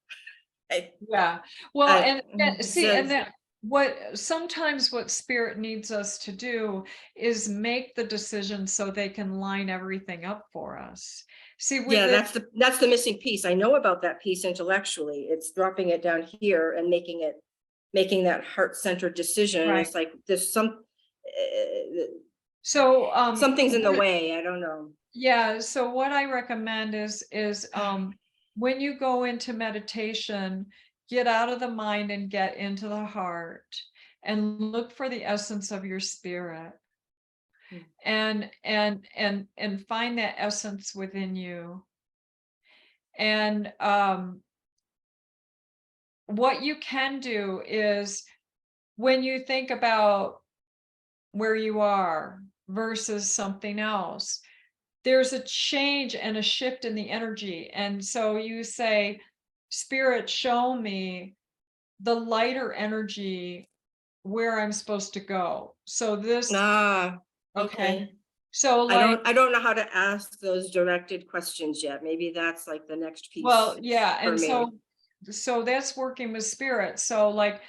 Yeah, well, and see, and says- that sometimes what spirit needs us to do is make the decision so they can line everything up for us. See, with yeah, that's the missing piece. I know about that piece intellectually. It's dropping it down here and making that heart-centered decision. Right. It's like there's some so something's in the way. I don't know. Yeah, so what I recommend is when you go into meditation, get out of the mind and get into the heart and look for the essence of your spirit. And find that essence within you. And what you can do is, when you think about where you are versus something else, there's a change and a shift in the energy. And so you say, Spirit, show me the lighter energy where I'm supposed to go. So this, Okay. So like, I don't know how to ask those directed questions yet. Maybe that's like the next piece. well, yeah, for and me. so that's working with spirit. So like,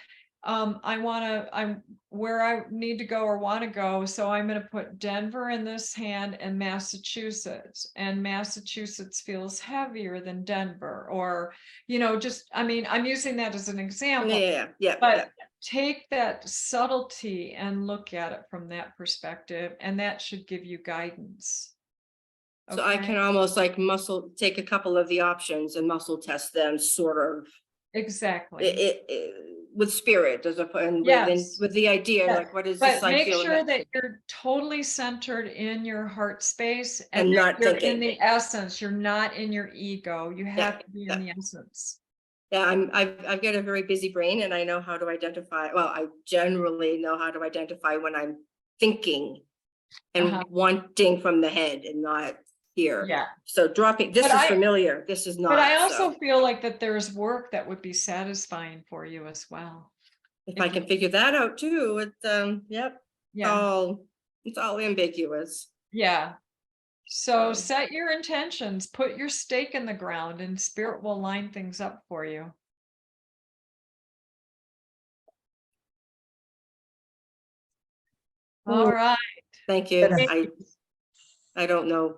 I'm where I need to go or want to go. So I'm going to put Denver in this hand and Massachusetts, and Massachusetts feels heavier than Denver, or, just, I mean, I'm using that as an example. Yeah. But take that subtlety and look at it from that perspective, and that should give you guidance. So I can almost like take a couple of the options and muscle test them, sort of. Exactly. With spirit, as opposed with the idea, like, what is this? But make sure that you're totally centered in your heart space, and not you're thinking. in the essence. You're not in your ego. You have to be in the essence. Yeah, I've got a very busy brain, and I know how to identify. Well, I generally know how to identify when I'm thinking and wanting from the head and not here. Yeah. So dropping this is familiar. This is not. But I also feel like that there's work that would be satisfying for you as well. If I can figure that out too, it's yep. Yeah. It's all ambiguous. Yeah. So set your intentions, put your stake in the ground, and spirit will line things up for you. All right. Thank you. I don't know,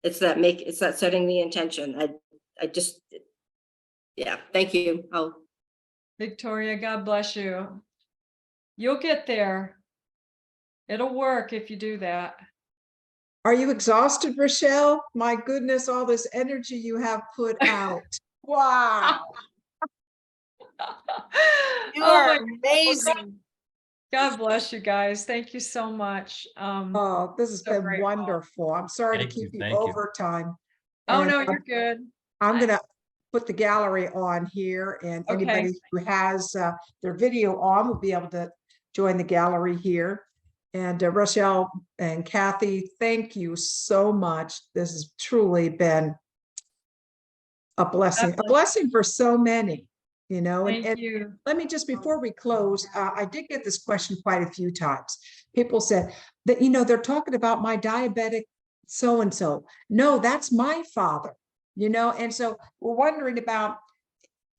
it's that setting the intention. I just, yeah, thank you. Victoria, God bless you. You'll get there. It'll work if you do that. Are you exhausted, Rachelle? My goodness, all this energy you have put out. Wow. You are amazing. God bless you guys. Thank you so much. Oh, this has been grateful. wonderful. I'm sorry to keep you overtime. Oh, And no, you're good. I'm going to put the gallery on here, and anybody who has their video on will be able to join the gallery here. And Rachelle and Kathy, thank you so much. This has truly been a blessing for so many, Thank you. Let me just, before we close, I did get this question quite a few times. People said that, they're talking about my diabetic so-and-so. No, that's my father, and so we're wondering about,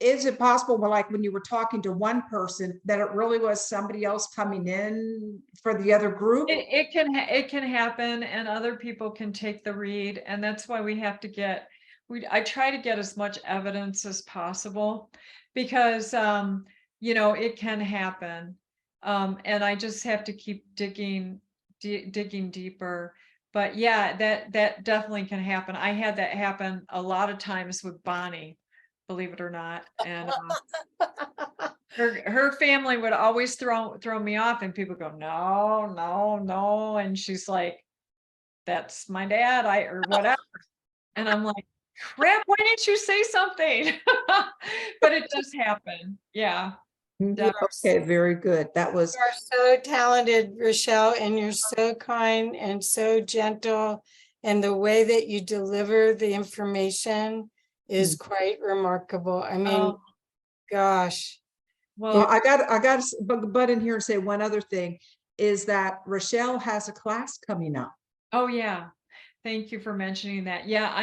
is it possible, well, like when you were talking to one person, that it really was somebody else coming in for the other group? It can happen, and other people can take the read, and that's why we have to get. I try to get as much evidence as possible, because it can happen, and I just have to keep digging deeper. But yeah, that definitely can happen. I had that happen a lot of times with Bonnie, believe it or not, and her family would always throw me off, and people go, no, no, no, and she's like, that's my dad, or whatever, and I'm like, crap, why didn't you say something? But it does happen. Yeah. Okay, very good. That was. You are so talented, Rachelle, and you're so kind and so gentle. And the way that you deliver the information is quite remarkable. I mean, gosh. Well, I got to butt in here and say one other thing is that Rachelle has a class coming up. Oh yeah. Thank you for mentioning that. Yeah,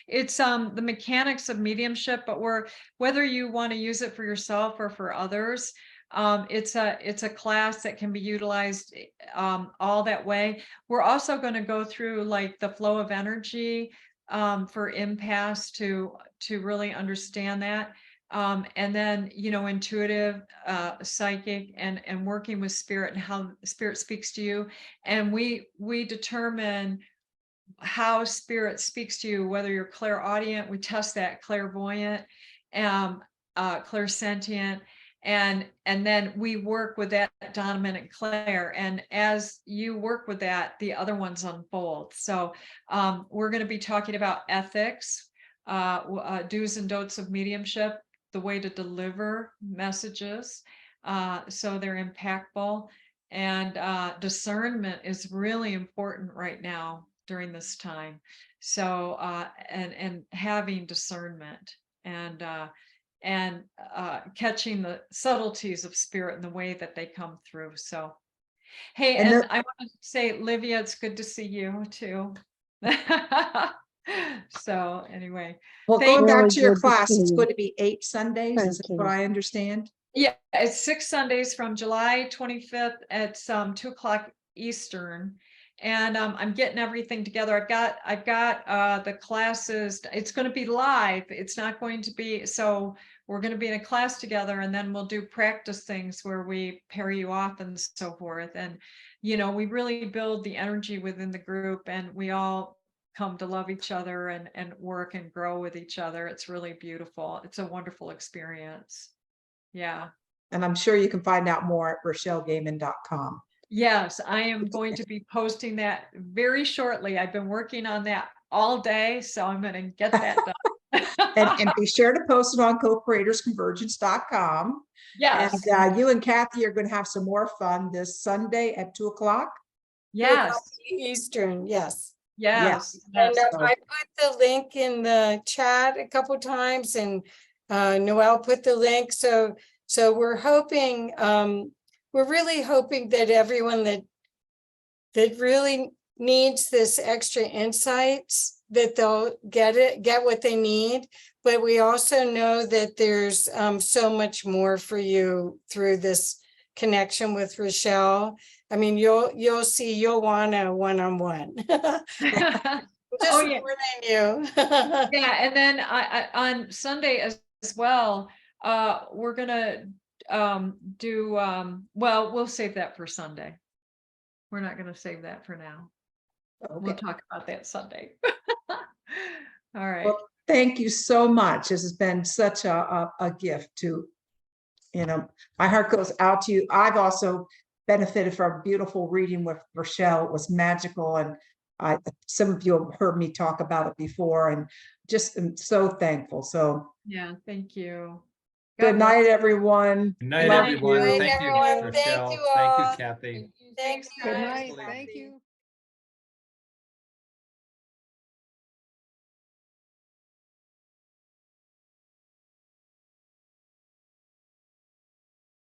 it's the mechanics of mediumship, but whether you want to use it for yourself or for others, it's a class that can be utilized all that way. We're also going to go through like the flow of energy for empaths to really understand that. And then, intuitive, psychic, and working with spirit and how spirit speaks to you. And we determine how spirit speaks to you, whether you're clairaudient, we test that, clairvoyant, clairsentient, and then we work with that dominant clair. And as you work with that, the other ones unfold. So we're going to be talking about ethics, do's and don'ts of mediumship, the way to deliver messages so they're impactful, and discernment is really important right now during this time. So and having discernment and catching the subtleties of spirit and the way that they come through. So hey, and I want to say, Livia, it's good to see you too. So anyway, well, going back to your class, it's going to be 8 Sundays, is what I understand. Yeah, it's 6 Sundays from July 25th at 2:00 Eastern. And I'm getting everything together. I've got the classes. It's going to be live. It's not going to be, so we're going to be in a class together, and then we'll do practice things where we pair you off and so forth. And, we really build the energy within the group, and we all come to love each other and work and grow with each other. It's really beautiful. It's a wonderful experience. Yeah. And I'm sure you can find out more at RachelleGehman.com. Yes, I am going to be posting that very shortly. I've been working on that all day, so I'm going to get that done. and be sure to post it on co-creatorsconvergence.com. Yes. And you and Kathy are going to have some more fun this Sunday at 2:00. Yes. Eastern. Yes. Yes. And I put the link in the chat a couple times, and Noel put the link. So we're hoping, we're really hoping that everyone that really needs this extra insights, that they'll get what they need. But we also know that there's so much more for you through this connection with Rachelle. I mean, you'll see, you'll want a one-on-one. Just warning you. Yeah, and then I on Sunday as well, we're gonna do well, we'll save that for Sunday. We're not going to save that for now. Okay. We'll talk about that Sunday. All right. Well, thank you so much. This has been such a gift to, my heart goes out to you. I've also benefited from a beautiful reading with Rachelle. It was magical, and some of you have heard me talk about it before, and just am so thankful. So yeah, thank you. Good night, everyone. Good night, everyone. Thank you, everyone. Rachelle. Thank you Thank all. you, Kathy. Thanks. Good night. Thank you.